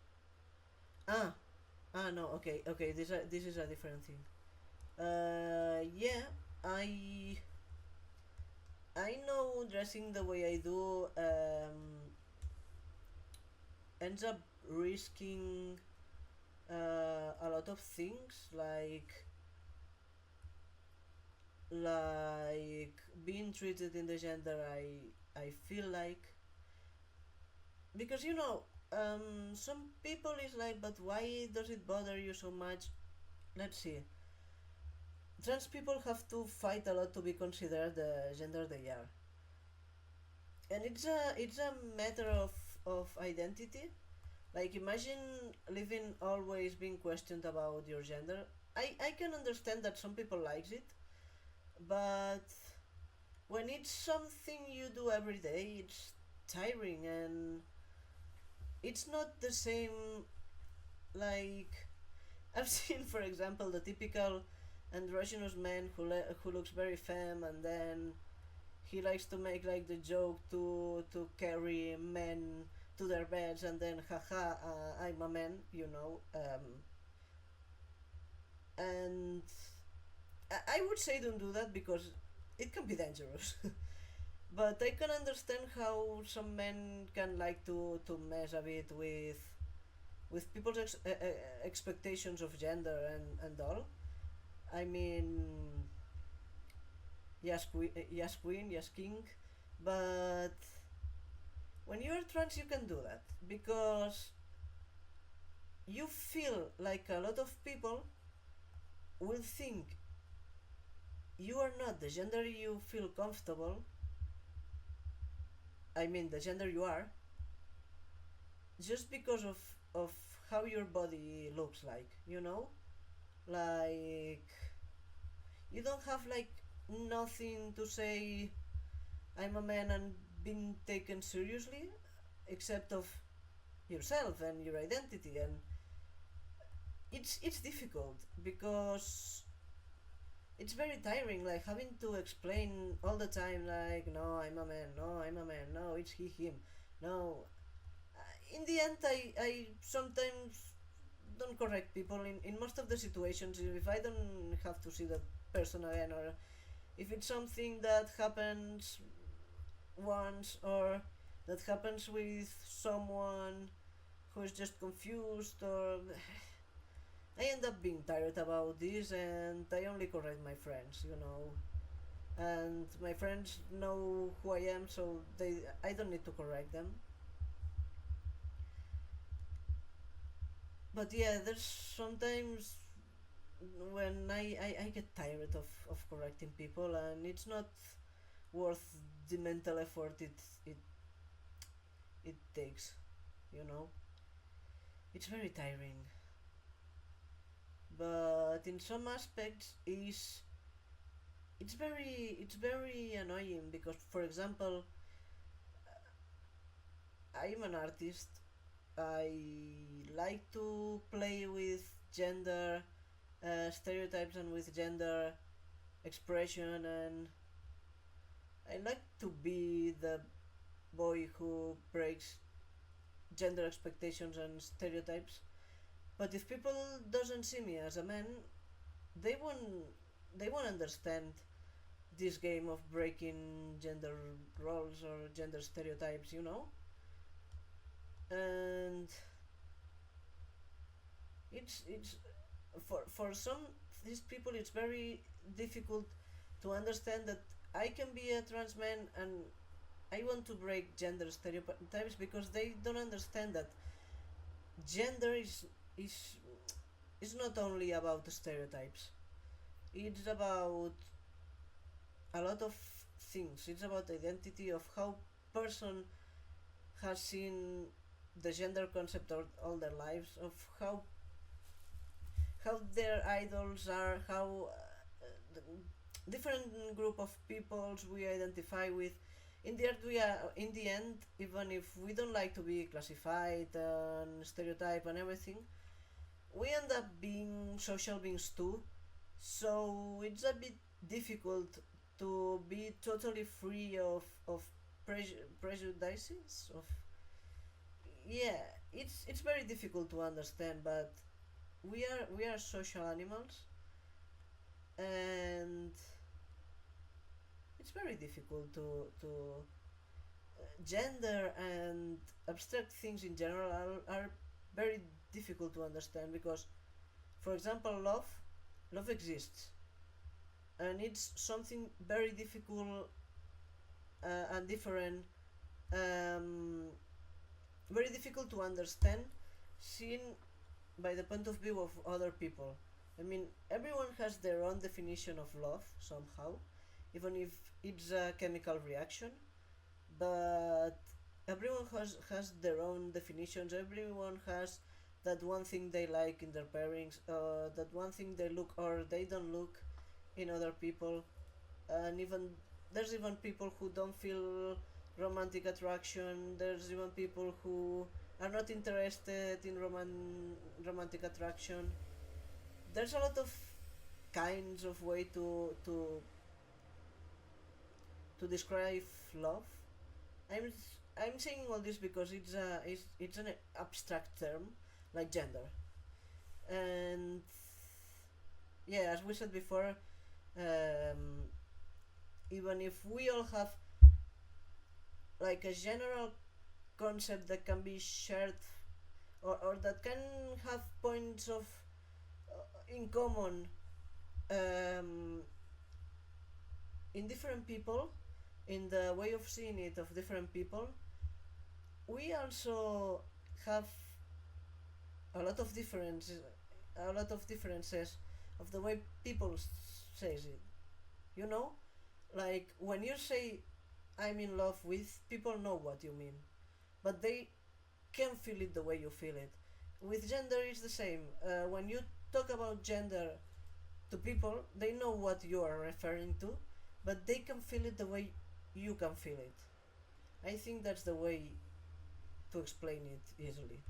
Ah, no, okay, okay, this is a different thing. Yeah, I I know dressing the way I do ends up risking a lot of things like being treated in the gender I feel like, because some people is like, but why does it bother you so much? Let's see. Trans people have to fight a lot to be considered the gender they are, and it's a matter of identity. Like imagine living always being questioned about your gender. I can understand that some people likes it, but when it's something you do every day, it's tiring, and it's not the same. Like I've seen, for example, the typical androgynous man who looks very femme, and then he likes to make like the joke to carry men to their beds, and then haha, I'm a man, and I would say don't do that because it can be dangerous. But I can understand how some men can like to mess a bit with people's expectations of gender and all. I mean, yes queen, yes king, but when you're trans you can do that because you feel like a lot of people will think you are not the gender you feel comfortable. I mean, the gender you are, just because of how your body looks like. Like you don't have like nothing to say. I'm a man and being taken seriously, except of yourself and your identity, and it's difficult because it's very tiring, like having to explain all the time, like no I'm a man, no I'm a man, no it's he him, no. In the end I sometimes don't correct people in most of the situations if I don't have to see that person again, or if it's something that happens once, or that happens with someone who is just confused, or I end up being tired about this, and I only correct my friends, and my friends know who I am, so I don't need to correct them. But yeah, there's sometimes when I get tired of correcting people, and it's not worth the mental effort it it takes, you know. It's very tiring, but in some aspects is it's very annoying because, for example, I'm an artist. I like to play with gender stereotypes and with gender expression, and I like to be the boy who breaks gender expectations and stereotypes. But if people doesn't see me as a man, they won't they won't understand this game of breaking gender roles or gender stereotypes, And it's for some these people it's very difficult to understand that I can be a trans man and I want to break gender stereotypes, because they don't understand that gender is is not only about stereotypes. It's about a lot of things. It's about identity, of how person has seen the gender concept all their lives, of how their idols are, how the different group of peoples we identify with. In the end, even if we don't like to be classified and stereotype and everything, we end up being social beings too. So it's a bit difficult to be totally free of prejudices. Of Yeah, it's very difficult to understand, but we are social animals, and it's very difficult to gender and abstract things in general are very difficult to understand, because, for example, love exists, and it's something very difficult and different, um, very difficult to understand, seen by the point of view of other people. I mean, everyone has their own definition of love somehow, even if it's a chemical reaction, but everyone has their own definitions. Everyone has that one thing they like in their parents, that one thing they look or they don't look in other people, and even there's even people who don't feel romantic attraction. There's even people who are not interested in romantic attraction. There's a lot of kinds of way to describe love. I'm I'm saying all this because it's an abstract term like gender, and yeah, as we said before, um, even if we all have like a general concept that can be shared, or that can have points of in common, um, in different people, in the way of seeing it of different people, we also have a lot of differences, of the way people says it. You know, like when you say I'm in love with, people know what you mean, but they can feel it the way you feel it. With gender, it's the same. When you talk about gender to people, they know what you are referring to, but they can feel it the way you can feel it. I think that's the way to explain it easily.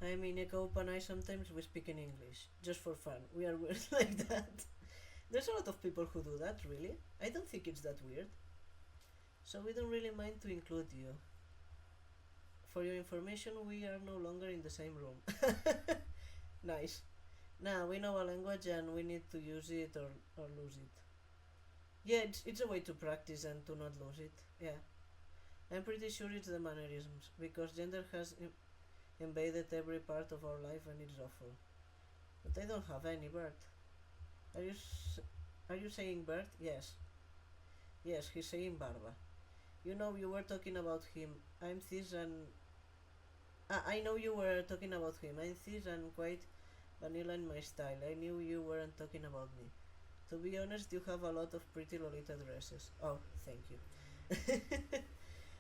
I mean, Eko and I sometimes we speak in English just for fun. We are weird like that. There's a lot of people who do that. Really, I don't think it's that weird. So we don't really mind to include you. For your information, we are no longer in the same room. Nice. Now we know a language and we need to use it or lose it. Yeah, it's a way to practice and to not lose it. Yeah, I'm pretty sure it's the mannerisms because gender has invaded every part of our life and it's awful. But I don't have any bird. Are you are you saying bird? Yes, yes, he's saying barba. You know, you were talking about him. I'm cis and I know you were talking about him. I'm cis and quite vanilla in my style. I knew you weren't talking about me. To be honest, you have a lot of pretty Lolita dresses. Oh, thank you.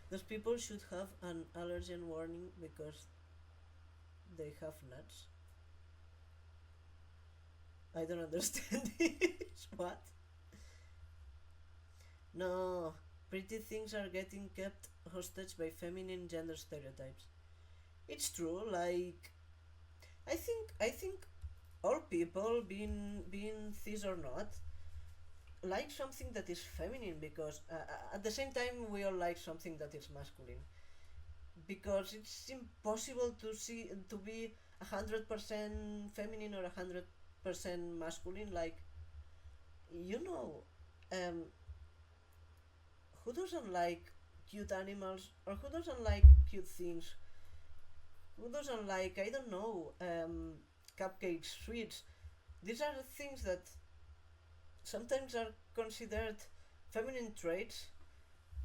Those people should have an allergen warning because they have nuts. I don't understand this. What? No, pretty things are getting kept hostage by feminine gender stereotypes. It's true. Like I think all people, being cis or not, like something that is feminine because at the same time we all like something that is masculine because it's impossible to see to be 100% feminine or 100% masculine. Like you know, um, who doesn't like cute animals or who doesn't like cute things? Who doesn't like, I don't know, cupcakes, sweets? These are things that sometimes are considered feminine traits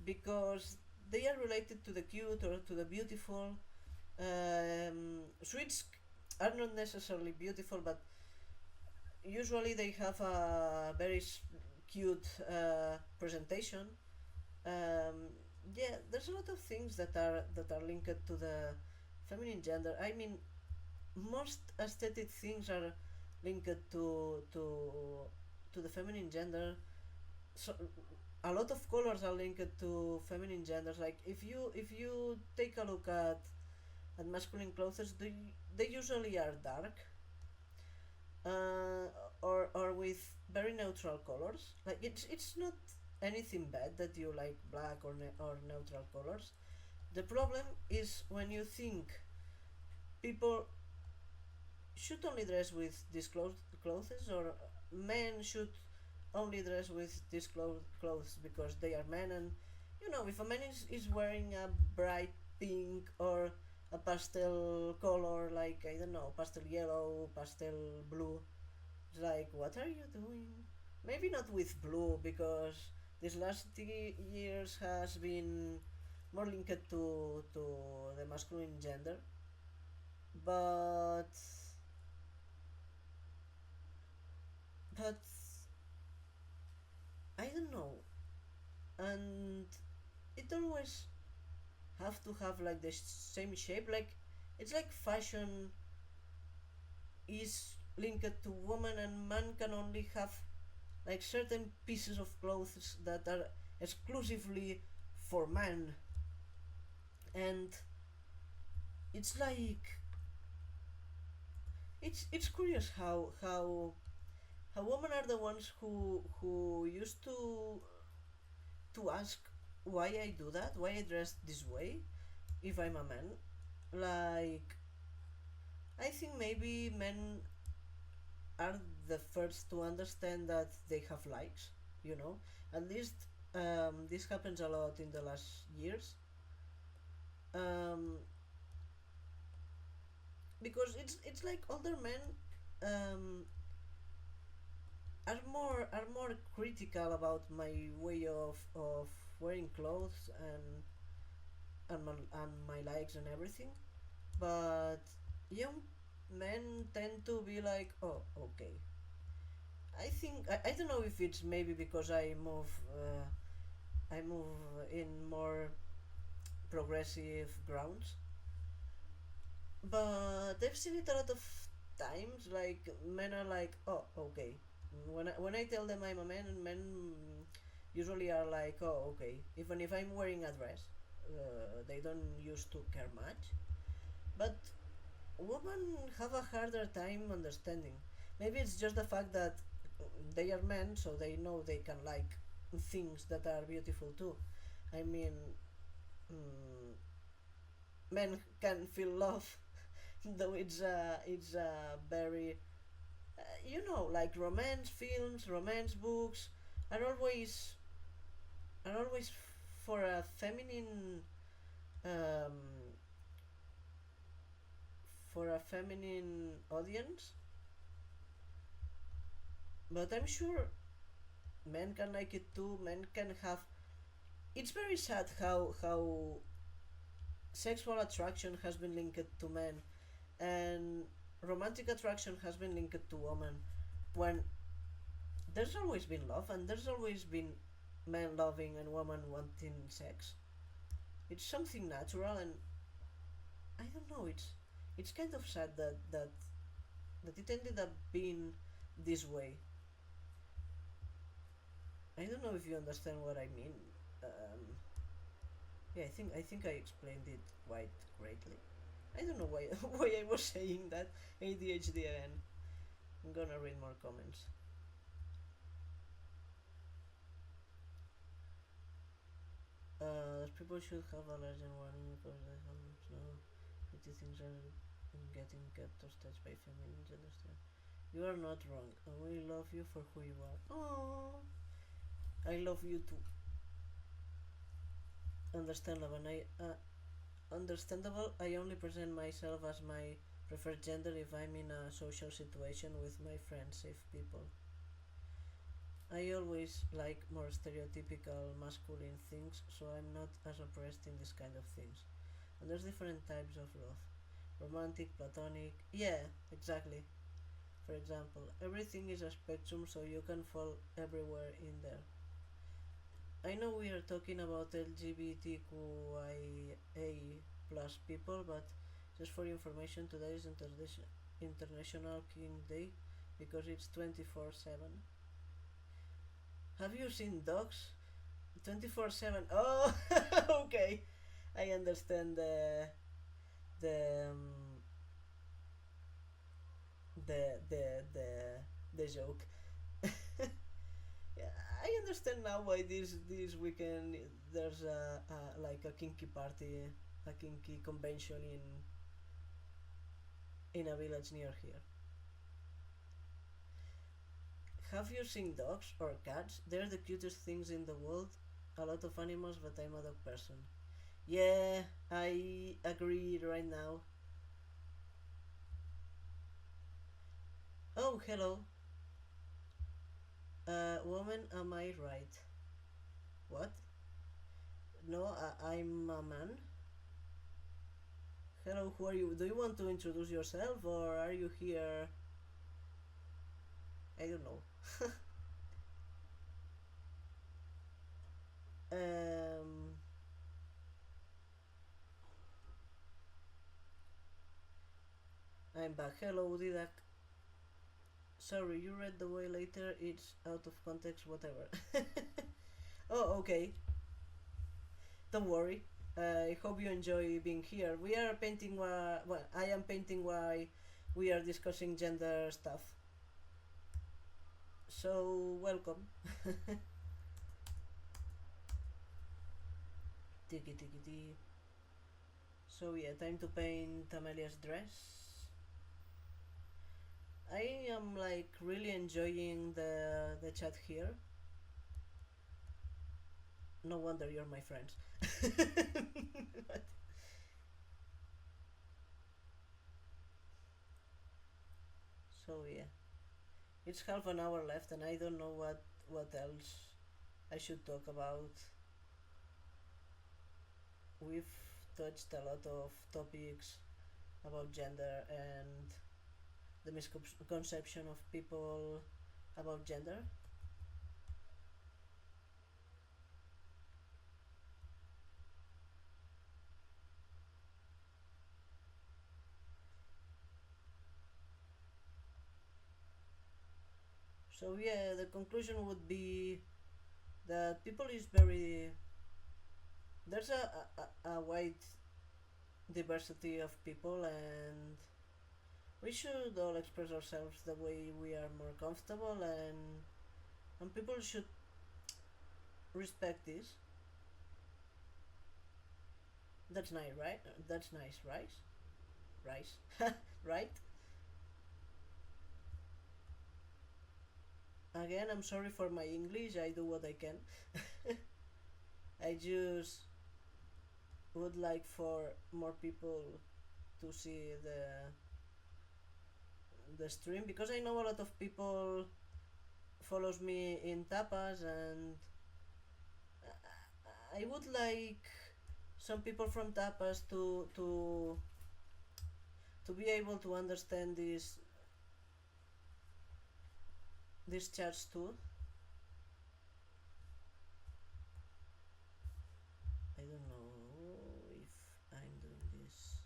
because they are related to the cute or to the beautiful. Sweets are not necessarily beautiful, but usually they have a very cute presentation. Yeah, there's a lot of things that are linked to the feminine gender. I mean, most aesthetic things are linked to the feminine gender. So a lot of colors are linked to feminine genders. Like if you take a look at masculine clothes, they usually are dark, uh, or with very neutral colors. Like it's not anything bad that you like black or neutral colors. The problem is when you think people should only dress with these clothes, or men should only dress with these clothes because they are men. And if a man is wearing a bright pink or a pastel color, like I don't know, pastel yellow, pastel blue, it's like, what are you doing? Maybe not with blue because these last years has been more linked to the masculine gender, but but I don't know. And it always have to have like the same shape. Like it's like fashion is linked to woman, and man can only have like certain pieces of clothes that are exclusively for man. And it's like it's curious how women are the ones who used to ask why I do that, why I dress this way if I'm a man. Like I think maybe men are the first to understand that they have likes, you know. At least this happens a lot in the last years. Um, because it's like older men um, are more critical about my way of wearing clothes and my likes and everything. But young men tend to be like, oh, okay. I don't know if it's maybe because I move in more progressive grounds, but I've seen it a lot of times. Like men are like, oh, okay. When I tell them I'm a man, and men usually are like, oh, okay. Even if I'm wearing a dress, they don't used to care much. But women have a harder time understanding. Maybe it's just the fact that they are men, so they know they can like things that are beautiful too. I mean, mm, men can feel love, though it's very like romance films, romance books, are always are always for a um, feminine audience, but I'm sure men can like it too. Men can have. It's very sad how sexual attraction has been linked to men, and romantic attraction has been linked to women, when there's always been love and there's always been men loving and women wanting sex. It's something natural, and I don't know. It's kind of sad that it ended up being this way. I don't know if you understand what I mean. Um, yeah, I think I explained it quite greatly. I don't know why why I was saying that ADHD again. I'm gonna read more comments. People should have a larger warning because they have no pretty things are getting kept hostage by feminine understand. You are not wrong, and we love you for who you are. Oh, I love you too. Understandable. Understandable. I only present myself as my preferred gender if I'm in a social situation with my friends, safe people. I always like more stereotypical masculine things, so I'm not as oppressed in this kind of things. And there's different types of love: romantic, platonic. Yeah, exactly. For example, everything is a spectrum, so you can fall everywhere in there. I know we are talking about LGBTQIA plus people, but just for information, today is International King Day because it's 24/7. Have you seen dogs? 24/7. Oh, okay. I understand the the joke. Yeah, I understand now why this weekend there's a like a kinky party, a kinky convention in a village near here. Have you seen dogs or cats? They're the cutest things in the world. A lot of animals, but I'm a dog person. Yeah, I agree right now. Oh, hello. Woman, am I right? What? No, I'm a man. Hello, who are you? Do you want to introduce yourself or are you here? I don't know. um, I'm back. Hello, Didak. Sorry, you read the way later. It's out of context, whatever. Oh, okay. Don't worry. I hope you enjoy being here. We are painting well, I am painting why we are discussing gender stuff. So, welcome. Tiki tiki tiki. So, yeah, time to paint Amelia's dress. I am like really enjoying the chat here. No wonder you're my friends. So yeah, it's half an hour left, and I don't know what else I should talk about. We've touched a lot of topics about gender and the misconception of people about gender. So yeah, the conclusion would be that people is very there's a wide diversity of people, and we should all express ourselves the way we are more comfortable, and people should respect this. That's nice, right? That's nice, rice, right? again, I'm sorry for my English. I do what I can. I just would like for more people to see the stream, because I know a lot of people follows me in tapas, and I would like some people from tapas to be able to understand these chats too. I don't know if I'm doing this.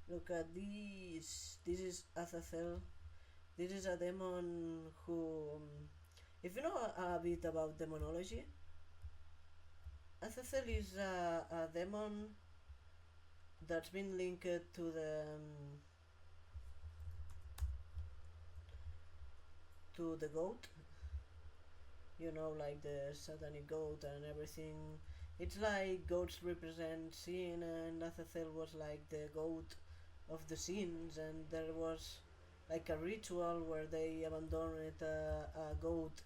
Look at this. This is Azazel. This is a demon who, if you know a bit about demonology, Azazel is a demon that's been linked to the goat. You know, like the satanic goat and everything. It's like goats represent sin, and Azazel was like the goat of the sins, and there was like a ritual where they abandoned a goat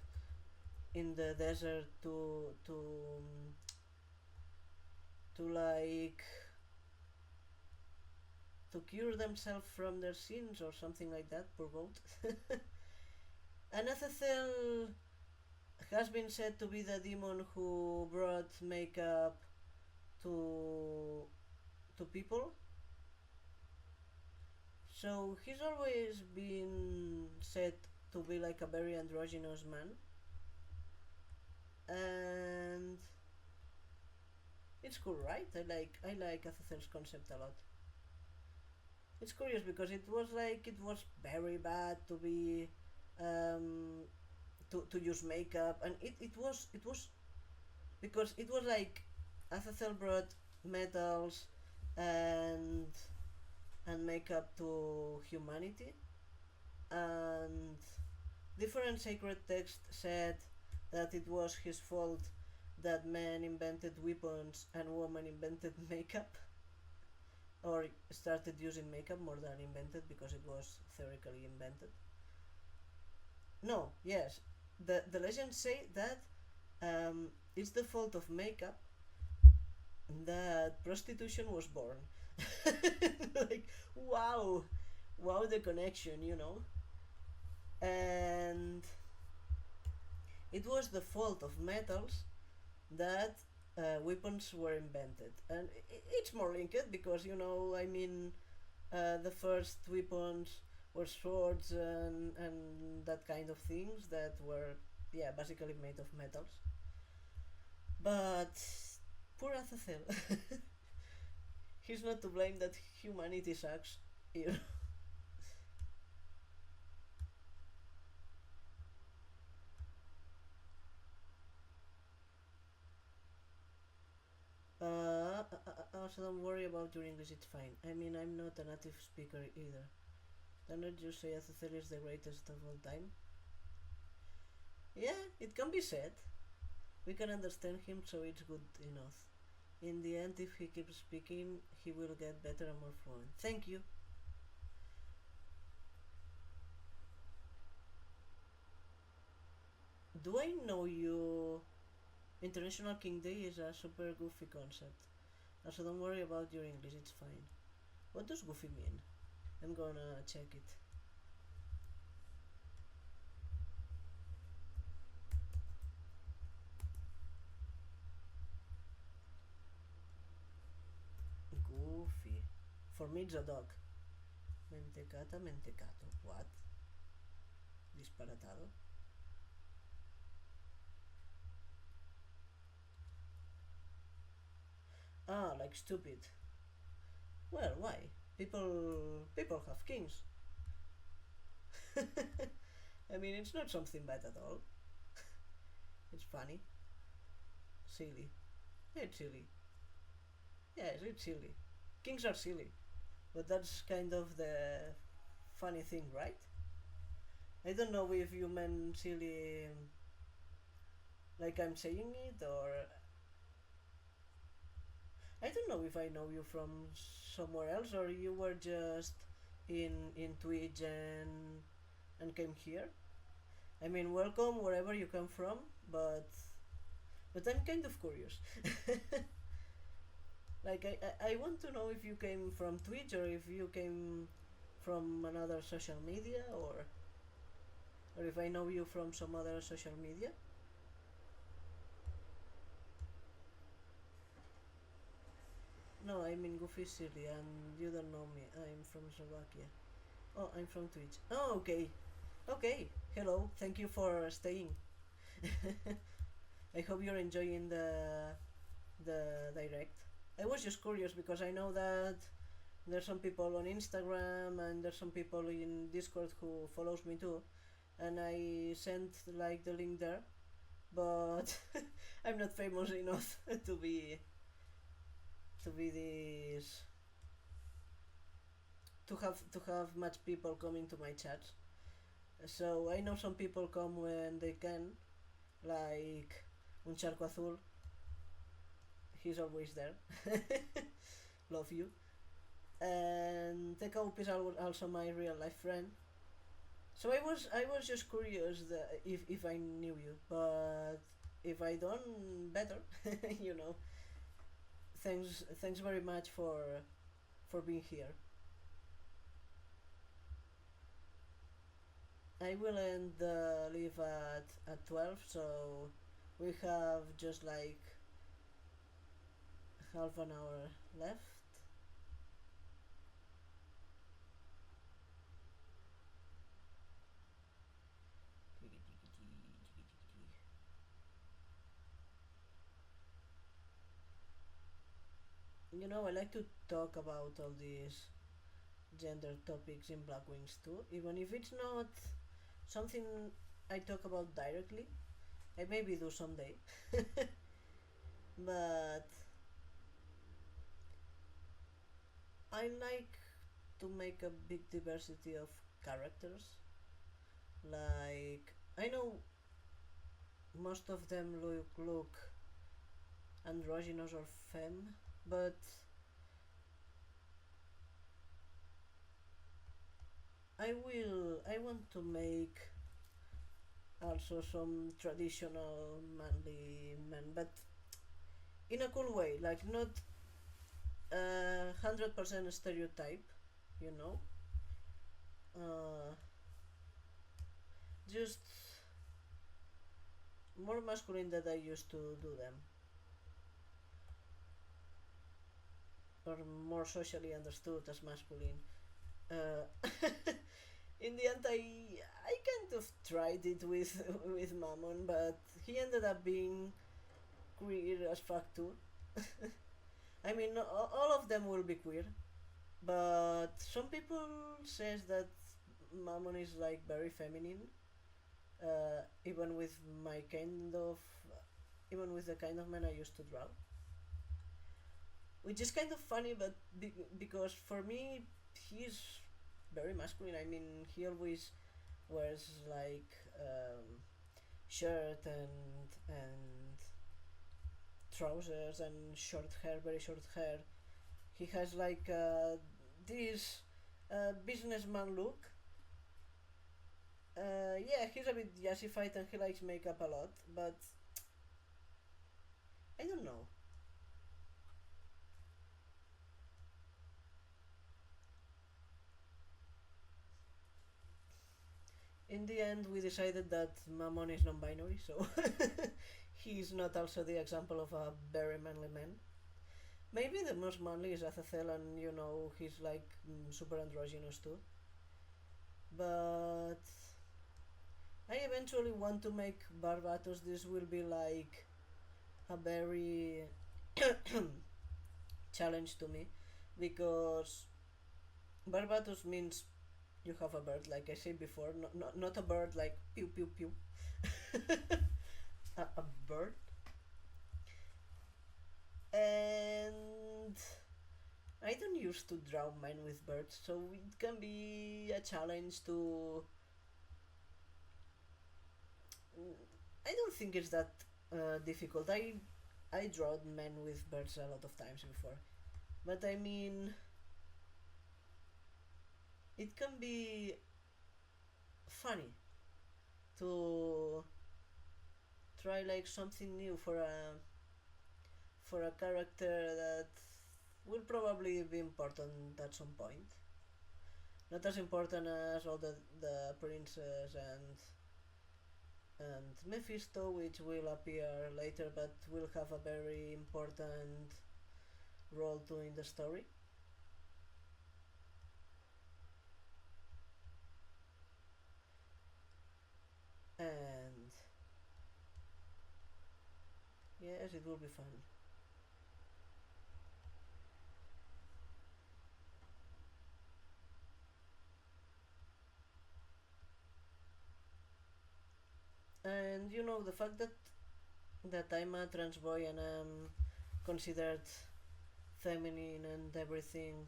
in the desert to like to cure themselves from their sins or something like that. Poor goat. And Azazel has been said to be the demon who brought makeup to people. So he's always been said to be like a very androgynous man, and it's cool, right? I like Azazel's concept a lot. It's curious because it was very bad to be um, to use makeup, and it was because it was like Azazel brought metals and makeup to humanity, and different sacred texts said that it was his fault that men invented weapons and women invented makeup, or started using makeup more than invented, because it was theoretically invented. No, yes, the legends say that it's the fault of makeup that prostitution was born. Like, wow, wow, the connection, and it was the fault of metals that weapons were invented, and it's more linked because the first weapons were swords and that kind of things that were, yeah, basically made of metals. But poor Azazel, he's not to blame that humanity sucks. You know? Also, don't worry about your English, it's fine. I mean, I'm not a native speaker either. Don't you say Azazel is the greatest of all time? Yeah, it can be said. We can understand him, so it's good enough. In the end, if he keeps speaking, he will get better and more fluent. Thank you. Do I know you? International King Day is a super goofy concept. Also, don't worry about your English, it's fine. What does goofy mean? I'm gonna check it. Goofy. For me, it's a dog. Mentecata, mentecato. What? Disparatado. Ah, like stupid. Well, why? People have kings. I mean, it's not something bad at all. It's funny, silly. Yeah, it's silly. Yes, it's silly. Kings are silly, but that's kind of the funny thing, right? I don't know if you meant silly like I'm saying it, or I don't know if I know you from somewhere else, or you were just in Twitch and came here. I mean, welcome wherever you come from, but I'm kind of curious. Like, I want to know if you came from Twitch or if you came from another social media, or if I know you from some other social media. No, I'm in Goofy City and you don't know me. I'm from Slovakia. Oh, I'm from Twitch. Oh, okay. Okay. Hello. Thank you for staying. I hope you're enjoying the direct. I was just curious because I know that there's some people on Instagram and there's some people in Discord who follows me too, and I sent like the link there, but I'm not famous enough to be this to have much people coming to my chats. So I know some people come when they can, like Un Charco Azul. He's always there. Love you. And Tekaup is also my real life friend. So I was just curious that if I knew you, but if I don't, better. you know. Thanks very much for being here. I will end the live at 12, so we have just like half an hour left. I like to talk about all these gender topics in Black Wings too, even if it's not something I talk about directly. I maybe do someday, but I like to make a big diversity of characters. Like, I know most of them look androgynous or femme, but I want to make also some traditional manly men, but in a cool way, like not 100% stereotype, you know. Uh, just more masculine than I used to do them, or more socially understood as masculine. Uh, in the end, I kind of tried it with with Mammon, but he ended up being queer as fuck too. I mean, all of them will be queer, but some people says that Mammon is like very feminine, even with my kind of, even with the kind of man I used to draw, which is kind of funny, but because for me he's very masculine. I mean, he always wears like shirt and trousers and short hair, very short hair. He has like this businessman look. Yeah, he's a bit yassified and he likes makeup a lot, but I don't know. In the end, we decided that Mammon is non-binary, so he's not also the example of a very manly man. Maybe the most manly is Azazel, and he's like super androgynous too. But I eventually want to make Barbatos. This will be like a very challenge to me, because Barbatos means you have a bird, like I said before, not a bird like pew pew pew. A bird. And I don't used to draw men with birds, so it can be a challenge to. I don't think it's that difficult. I draw men with birds a lot of times before, but I mean, it can be funny to try like something new for a character that will probably be important at some point. Not as important as all the princess and Mephisto, which will appear later but will have a very important role too in the story. And yes, it will be fun. And you know, the fact that I'm a trans boy and I'm considered feminine and everything,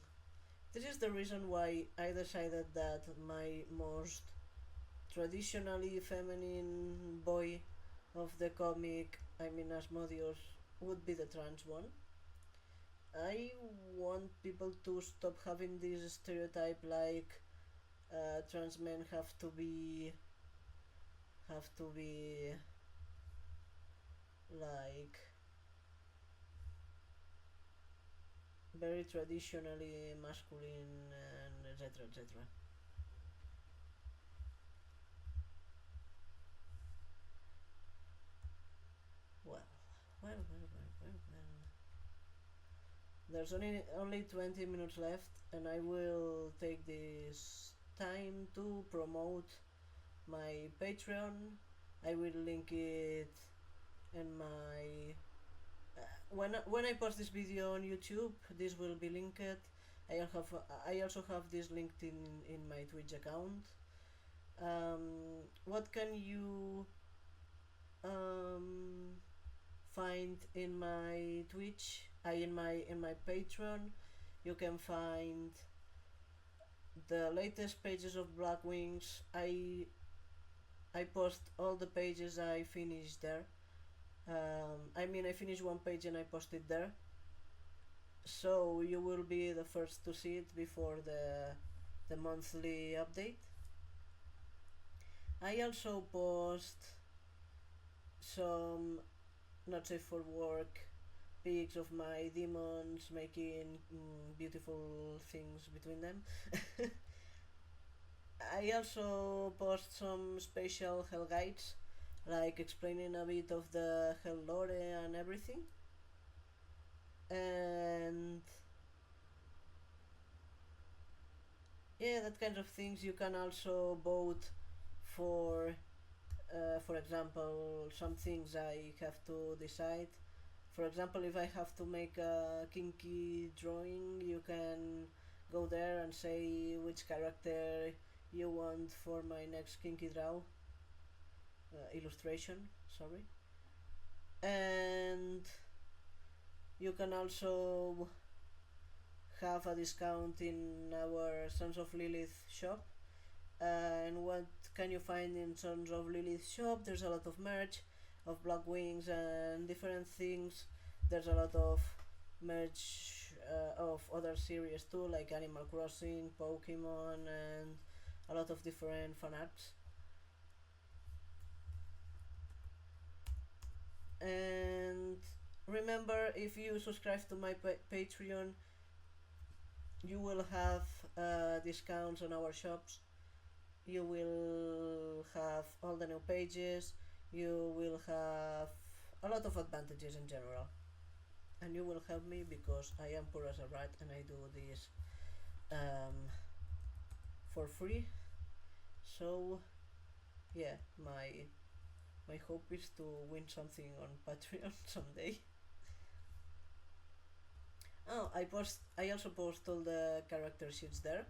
this is the reason why I decided that my most traditionally feminine boy of the comic, I mean Asmodeus, would be the trans one. I want people to stop having this stereotype like trans men have to be like very traditionally masculine and etc etc. Well, well. There's only 20 minutes left, and I will take this time to promote my Patreon. I will link it in my when I post this video on YouTube. This will be linked. I also have this linked in my Twitch account. What can you um, find in my Twitch? In my Patreon, you can find the latest pages of Black Wings. I post all the pages I finished there. I finished one page and I posted there, so you will be the first to see it before the monthly update. I also post some not safe for work pics of my demons making beautiful things between them. I also post some special hell guides, like explaining a bit of the hell lore and everything. And yeah, that kind of things. You can also vote for example, some things I have to decide. For example, if I have to make a kinky drawing, you can go there and say which character you want for my next kinky draw illustration. Sorry. And you can also have a discount in our Sons of Lilith shop. And what can you find in Sons of Lilith shop? There's a lot of merch of Black Wings and different things. There's a lot of merch of other series too, like Animal Crossing, Pokemon, and a lot of different fan arts. And remember, if you subscribe to my Patreon, you will have discounts on our shops. You will have all the new pages. You will have a lot of advantages in general, and you will help me because I am poor as a rat and I do this for free. So yeah, my hope is to win something on Patreon someday. Oh, I also post all the character sheets there.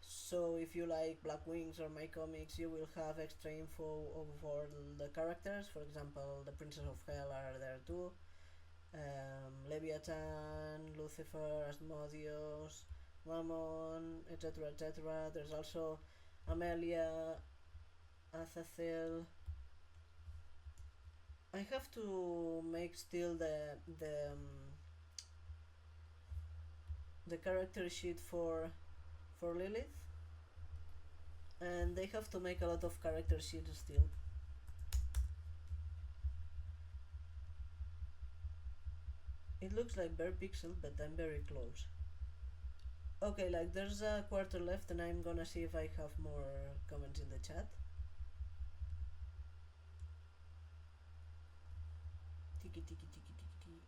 So if you like Black Wings or my comics, you will have extra info of all the characters. For example, the Princess of Hell are there too. Leviathan, Lucifer, Asmodeus, Mammon, etc. etc. There's also Amelia, Azazel. I have to make still the character sheet for Lilith. and they have to make a lot of character sheets still. It looks like bare pixel, but I'm very close. Okay, like there's a quarter left, and I'm gonna see if I have more comments in the chat. Tiki tiki tiki tiki tiki.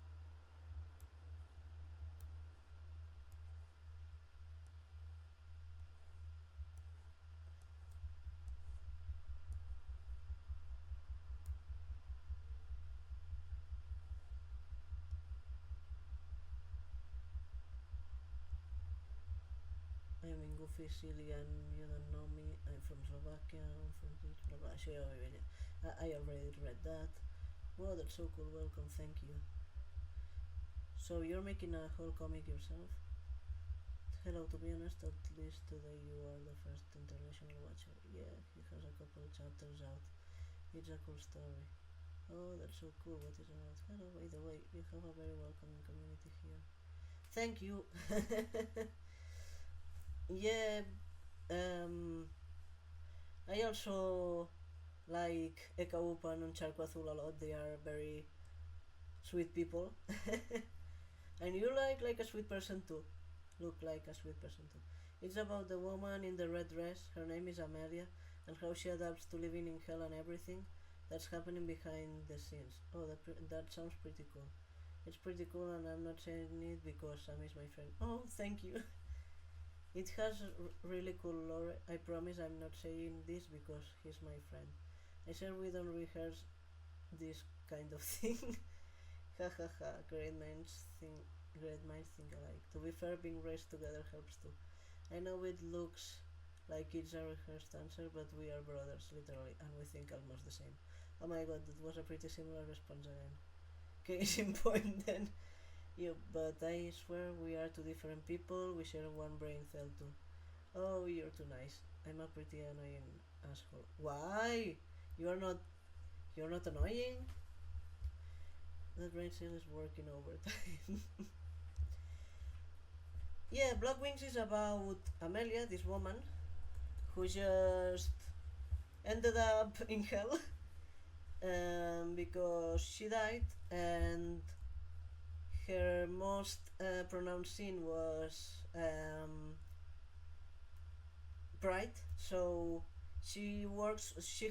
I'm in Goofy, silly, and you don't know me. I'm from Slovakia. I'm from this, blah blah. Sure, I already read that. Wow, that's so cool. Welcome, thank you. So you're making a whole comic yourself? Hello, to be honest, at least today you are the first international watcher. Yeah, he has a couple chapters out. It's a cool story. Oh, that's so cool. What is it about? Hello, by the way, you have a very welcoming community here. Thank you. Yeah, um, I also like Eka Upan and Charcoazul a lot. They are very sweet people. And you like a sweet person too. Look like a sweet person too. It's about the woman in the red dress. Her name is Amelia, and how she adapts to living in hell and everything that's happening behind the scenes. Oh, that sounds pretty cool. It's pretty cool, and I'm not saying it because Sam is my friend. Oh, thank you. It has really cool lore. I promise I'm not saying this because he's my friend. I said we don't rehearse this kind of thing. Ha ha ha. Great minds think alike. To be fair, being raised together helps too. I know it looks like it's a rehearsed answer, but we are brothers, literally, and we think almost the same. Oh my god, that was a pretty similar response again. Case in point then. Yeah, but I swear we are two different people, we share one brain cell too. Oh, you're too nice. I'm a pretty annoying asshole. Why? You're not you're not annoying? That brain cell is working overtime. Yeah, Black Wings is about Amelia, this woman, who just ended up in hell because she died, and her most pronounced sin was pride. So she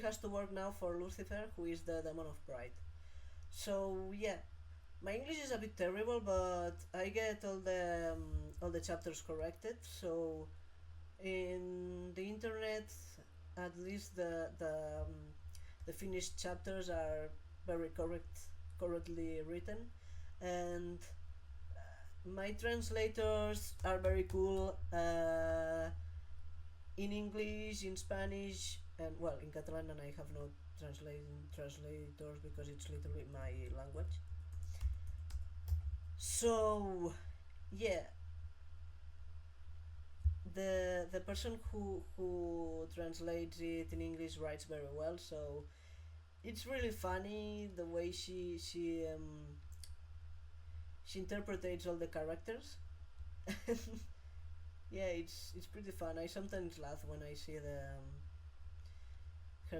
has to work now for Lucifer, who is the demon of pride. So yeah, my English is a bit terrible, but I get all the chapters corrected. So in the internet, at least the finished chapters are very correctly written, and my translators are very cool. In English, in Spanish, and well, in Catalan, and I have no translators because it's literally my language. So yeah, the person who translates it in English writes very well. So it's really funny the way she interprets all the characters. Yeah, it's pretty fun. I sometimes laugh when I see her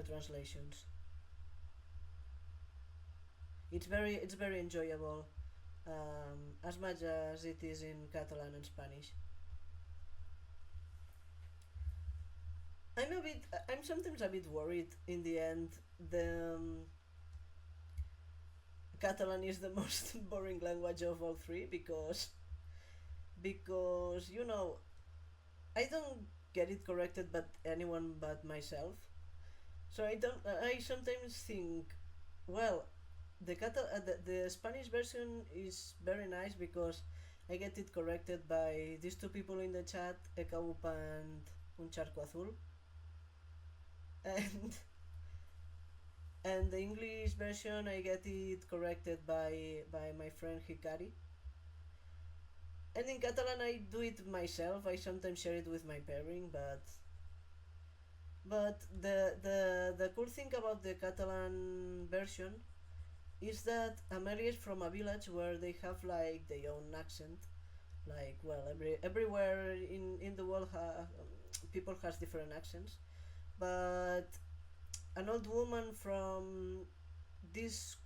translations. It's very enjoyable, as much as it is in Catalan and Spanish. I'm sometimes a bit worried. In the end, the Catalan is the most boring language of all three because I don't get it corrected, but anyone but myself. So I don't. I sometimes think, well, the Spanish version is very nice because I get it corrected by these two people in the chat, Ekaup and Un Charco Azul, and the English version I get it corrected by my friend Hikari. And in Catalan I do it myself. I sometimes share it with my pairing, but the cool thing about the Catalan version is that Amelia is from a village where they have like their own accent. Like, well, everywhere in the world people has different accents. but an old woman from this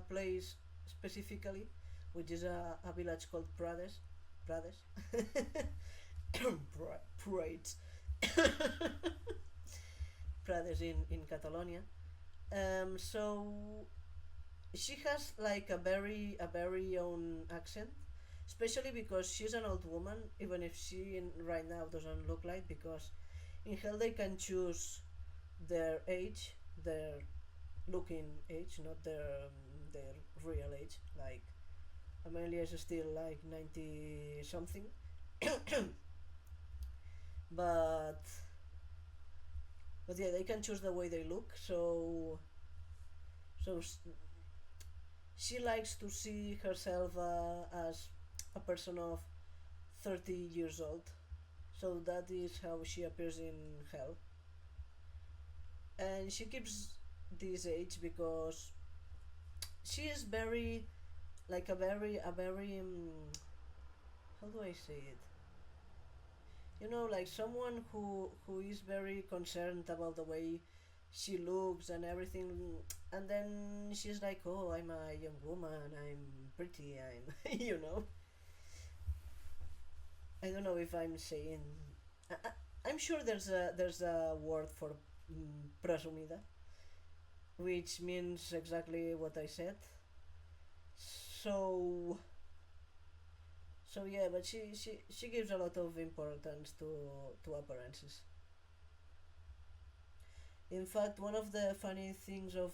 place specifically, which is a village called Prades, Prades, Prades in Catalonia. So she has like a very own accent, especially because she's an old woman, even if she right now doesn't look like, because in hell they can choose their age, their looking age, not their real age. Like Amelia is still like 90 something, but yeah, they can choose the way they look. So she likes to see herself as a person of 30 years old. So that is how she appears in hell, and she keeps this age because she is very like a very how do I say it? Like someone who is very concerned about the way she looks and everything, and then she's like, oh, I'm a young woman, I'm pretty, I'm I don't know if I'm saying. I'm sure there's a word for presumida, which means exactly what I said. So yeah, but she gives a lot of importance to appearances. In fact, one of the funny things of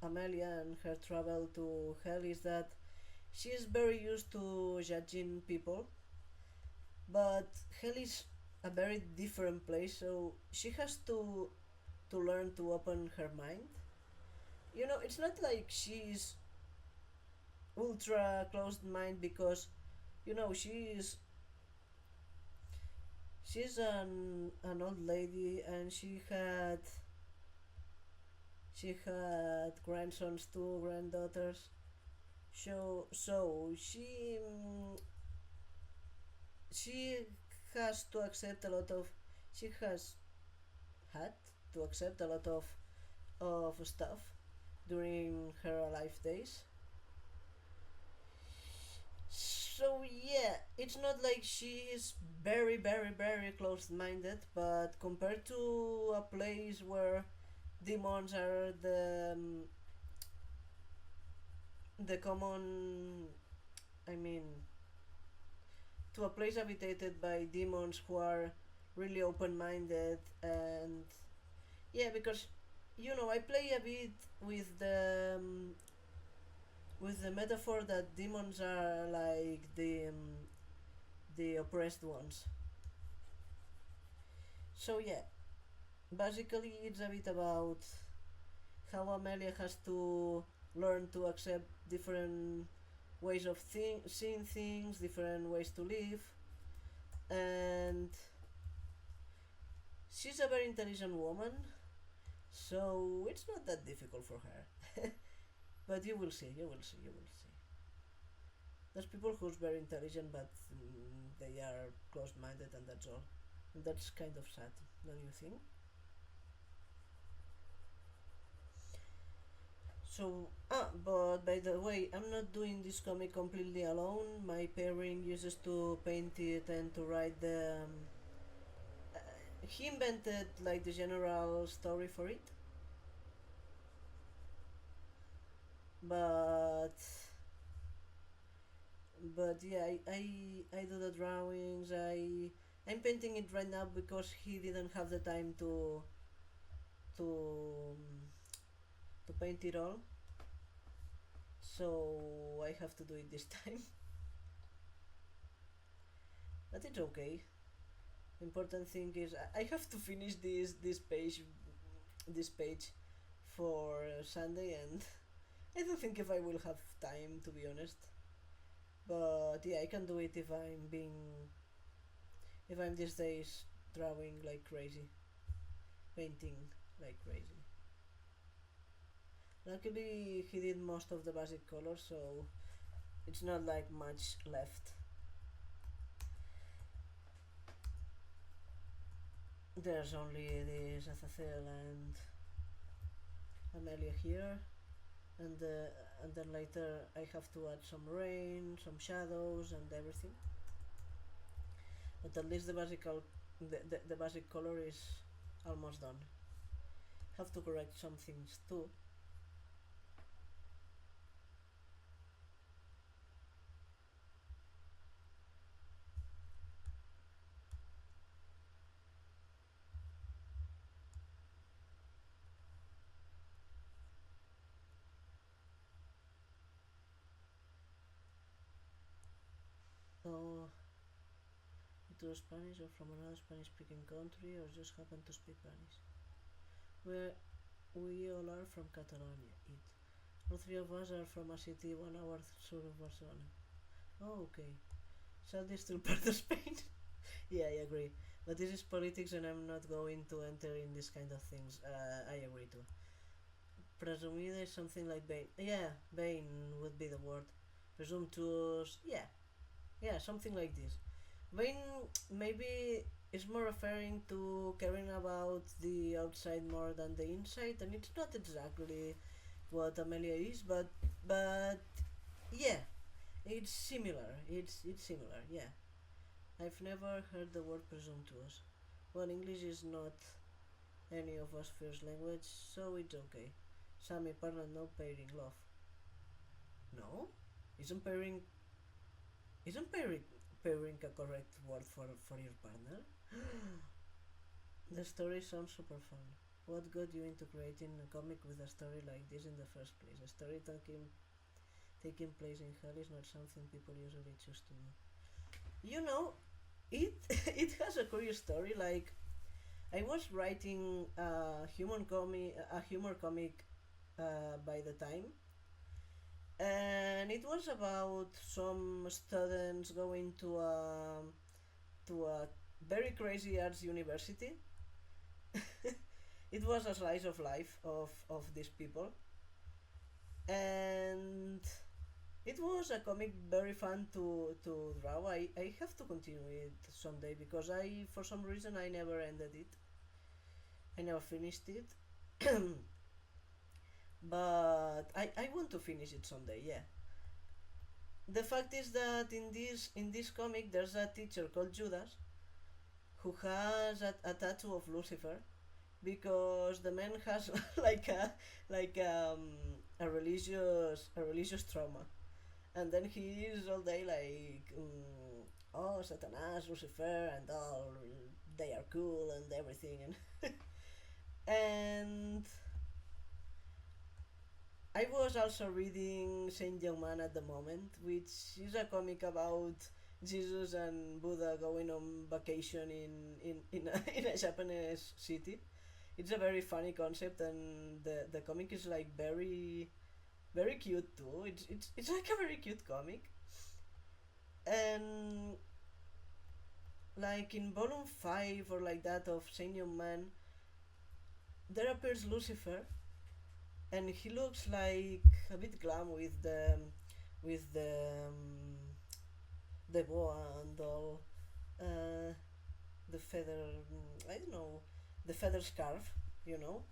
Amelia and her travel to hell is that she is very used to judging people, but hell is a very different place, so she has to learn to open her mind. It's not like she's ultra closed mind, because she's an old lady, and she had grandsons too, granddaughters. So she has to accept a lot of she has had to accept a lot of stuff during her life days. So yeah, it's not like she is very very very closed-minded, but compared to a place where demons are the common, I mean, to a place habitated by demons who are really open-minded. And yeah, because I play a bit with the metaphor that demons are like the oppressed ones. So yeah, basically it's a bit about how Amelia has to learn to accept different ways of seeing things, different ways to live, and she's a very intelligent woman, so it's not that difficult for her. But you will see, you will see, you will see. There's people who's very intelligent, but they are closed-minded, and that's all. And that's kind of sad, don't you think? So, but by the way, I'm not doing this comic completely alone. My pairing uses to paint it and to write he invented like the general story for it, but yeah, I do the drawings. I'm painting it right now because he didn't have the time to to paint it all, so I have to do it this time. But it's okay. Important thing is I have to finish this page for Sunday, and I don't think if I will have time, to be honest. But yeah, I can do it if I'm these days drawing like crazy, painting like crazy. Luckily, he did most of the basic colors, so it's not like much left. there's only this Azazel and Amelia here, and and then later I have to add some rain, some shadows, and everything. But at least the basic color is almost done. Have to correct some things too. Oh, it was Spanish or from another Spanish speaking country or just happen to speak Spanish. Where we all are from Catalonia. It. All three of us are from a city 1 hour south of Barcelona. Oh, okay. Sadly, still part of Spain. Yeah, I agree. But this is politics, and I'm not going to enter in this kind of things. I agree too. Presumida is something like vain. Yeah, vain would be the word. Presumptuous. Yeah, yeah, something like this. Vain maybe is more referring to caring about the outside more than the inside, and it's not exactly what Amelia is, but yeah, it's similar. It's similar. Yeah, I've never heard the word presumptuous. Well, English is not any of us first language, so it's okay. Sami parla no pairing love. No, isn't pairing a correct word for your partner? The story sounds super fun. What got you into creating a comic with a story like this in the first place? A story taking place in hell is not something people usually choose to do. You know, it it has a curious story. Like I was writing a humor comic by the time, and it was about some students going to a very crazy arts university. It was a slice of life of these people, and it was a comic very fun to draw. I have to continue it someday because I for some reason I never ended it. I never finished it. But I want to finish it someday, yeah. The fact is that in this comic there's a teacher called Judas who has a tattoo of Lucifer because the man has like a religious trauma, and then he is all day like oh Satanas, Lucifer, and all they are cool and everything, and I was also reading Saint Young Man at the moment, which is a comic about Jesus and Buddha going on vacation in in a Japanese city. It's a very funny concept, and the comic is like very cute too. It's like a very cute comic, and like in volume 5 or like that of Saint Young Man, there appears Lucifer, and he looks like a bit glam with the boa and all, uh, the feather, I don't know, the feather scarf, you know,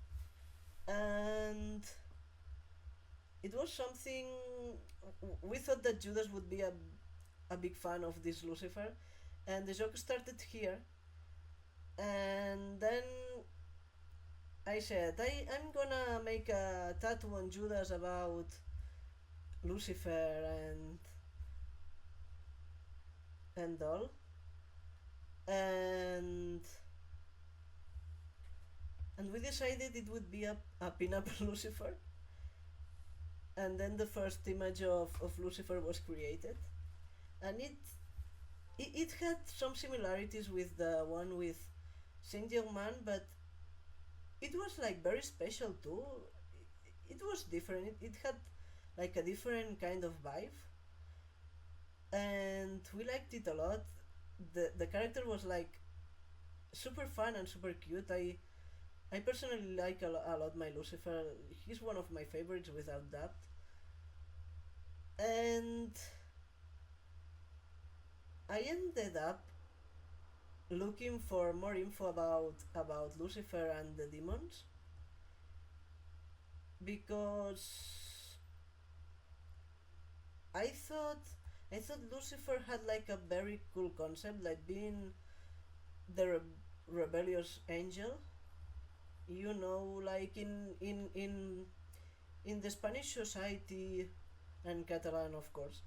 and it was something. We thought that Judas would be a big fan of this Lucifer, and the joke started here, and then I said I'm gonna make a tattoo on Judas about Lucifer and all, and we decided it would be a pin-up Lucifer, and then the first image of Lucifer was created, and it had some similarities with the one with Saint Germain, but it was like very special too. It was different. It had like a different kind of vibe, and we liked it a lot. The character was like super fun and super cute. I personally like a lot my Lucifer. He's one of my favorites without that. And I ended up looking for more info about Lucifer and the demons, because I thought I thought Lucifer had like a very cool concept, like being the rebellious angel. You know, like in the Spanish society and Catalan, of course.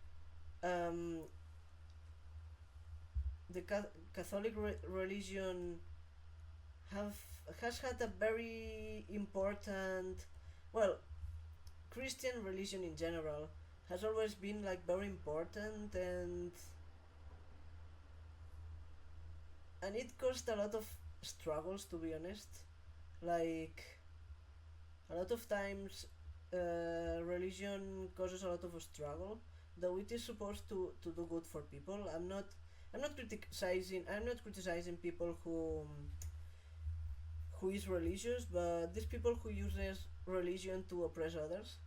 Um, the Catholic religion have has had a very important, well, Christian religion in general has always been like very important, and it caused a lot of struggles, to be honest. Like a lot of times, religion causes a lot of struggle, though it is supposed to do good for people. I'm not criticizing people who is religious, but these people who uses religion to oppress others.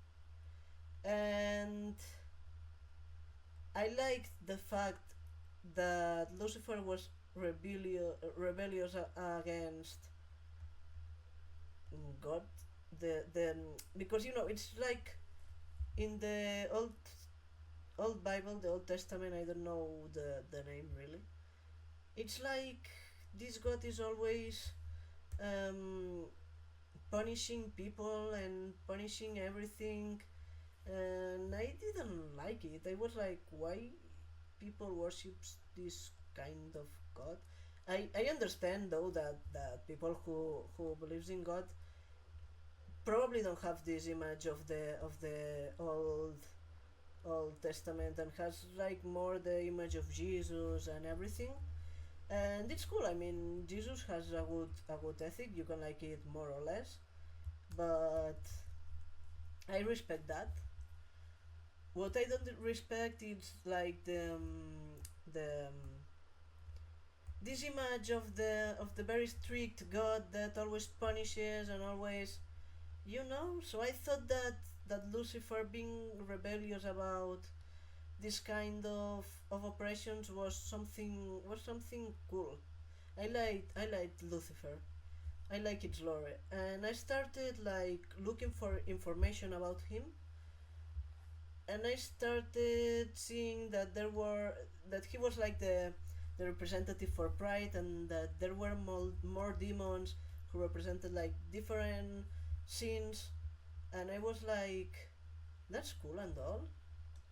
And I liked the fact that Lucifer was rebellious against God. The Because it's like in the old Bible, the Old Testament. I don't know the name really. It's like this God is always um, punishing people and punishing everything, and I didn't like it. I was like, why people worship this kind of God? I understand though that people who believes in God probably don't have this image of the Old Testament, and has like more the image of Jesus and everything. And it's cool. I mean, Jesus has a good ethic. You can like it more or less, but I respect that. What I don't respect is like the this image of the very strict God that always punishes and always, So I thought that Lucifer being rebellious about this kind of oppressions was something cool. I liked Lucifer. I like its lore, and I started like looking for information about him, and I started seeing that he was like the representative for pride, and that there were more demons who represented like different scenes, and I was like, that's cool and all,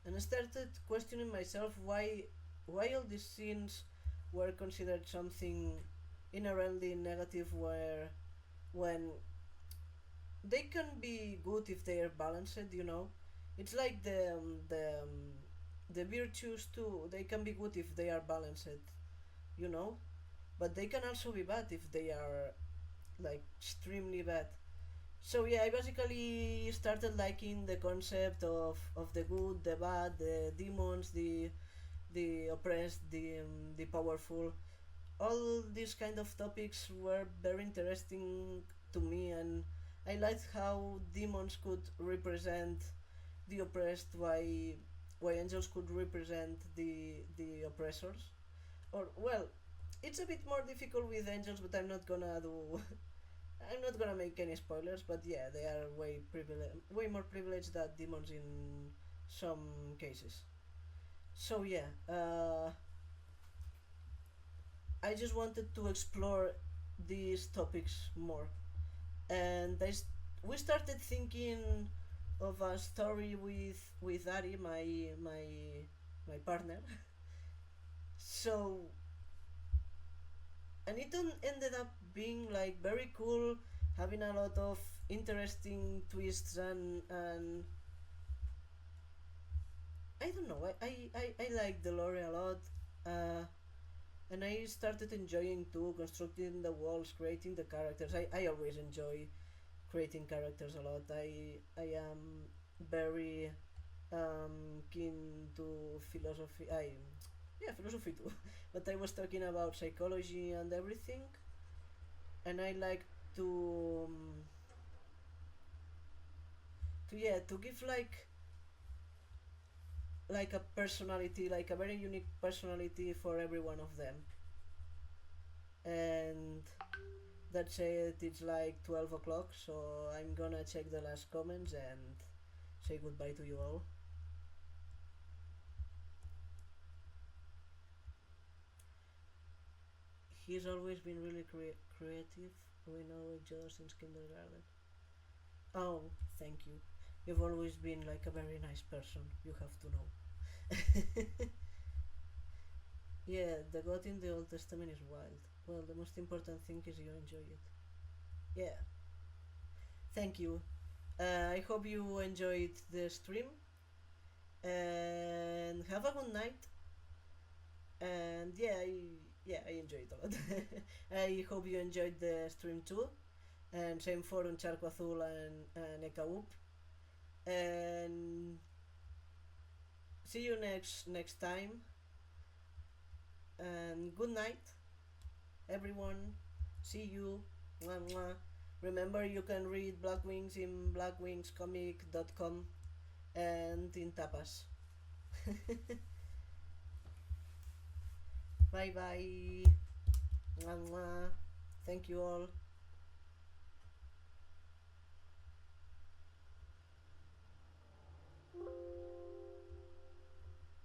and I started questioning myself why all these scenes were considered something inherently negative, where when they can be good if they are balanced. It's like the virtues too. They can be good if they are you know but they can also be bad if they are like extremely bad. So yeah, I basically started liking the concept of the good, the bad, the demons, the oppressed, the powerful. All these kind of topics were very interesting to me, and I liked how demons could represent the oppressed, why angels could represent the oppressors. Or well, it's a bit more difficult with angels, but I'm not gonna make any spoilers. But yeah, they are way more privileged than demons in some cases. So yeah, I just wanted to explore these topics more, and we started thinking of a story with Ari, my partner. So, and it ended up being like very cool, having a lot of interesting twists, and I don't know. I like the lore a lot. Uh, and I started enjoying too, constructing the worlds, creating the characters. I always enjoy creating characters a lot. I am very keen to philosophy. Yeah, philosophy too. But I was talking about psychology and everything, and I like to give like a personality, like a very unique personality for every one of them. And that's it, it's like 12 o'clock, so I'm gonna check the last comments and say goodbye to you all. He's always been really creative. We know each other since kindergarten. Oh, thank you. You've always been like a very nice person, you have to know. Yeah, the God in the Old Testament is wild. Well, the most important thing is you enjoy it. Yeah, thank you. I hope you enjoyed the stream and have a good night. And yeah, I enjoyed it a lot. I hope you enjoyed the stream too. And same for Un Charco Azul and Ekawoop. And see you next time. And good night, everyone. See you. Mwah, mwah. Remember, you can read Black Wings in blackwingscomic.com and in Tapas. Bye bye. Mwah, mwah. Thank you all.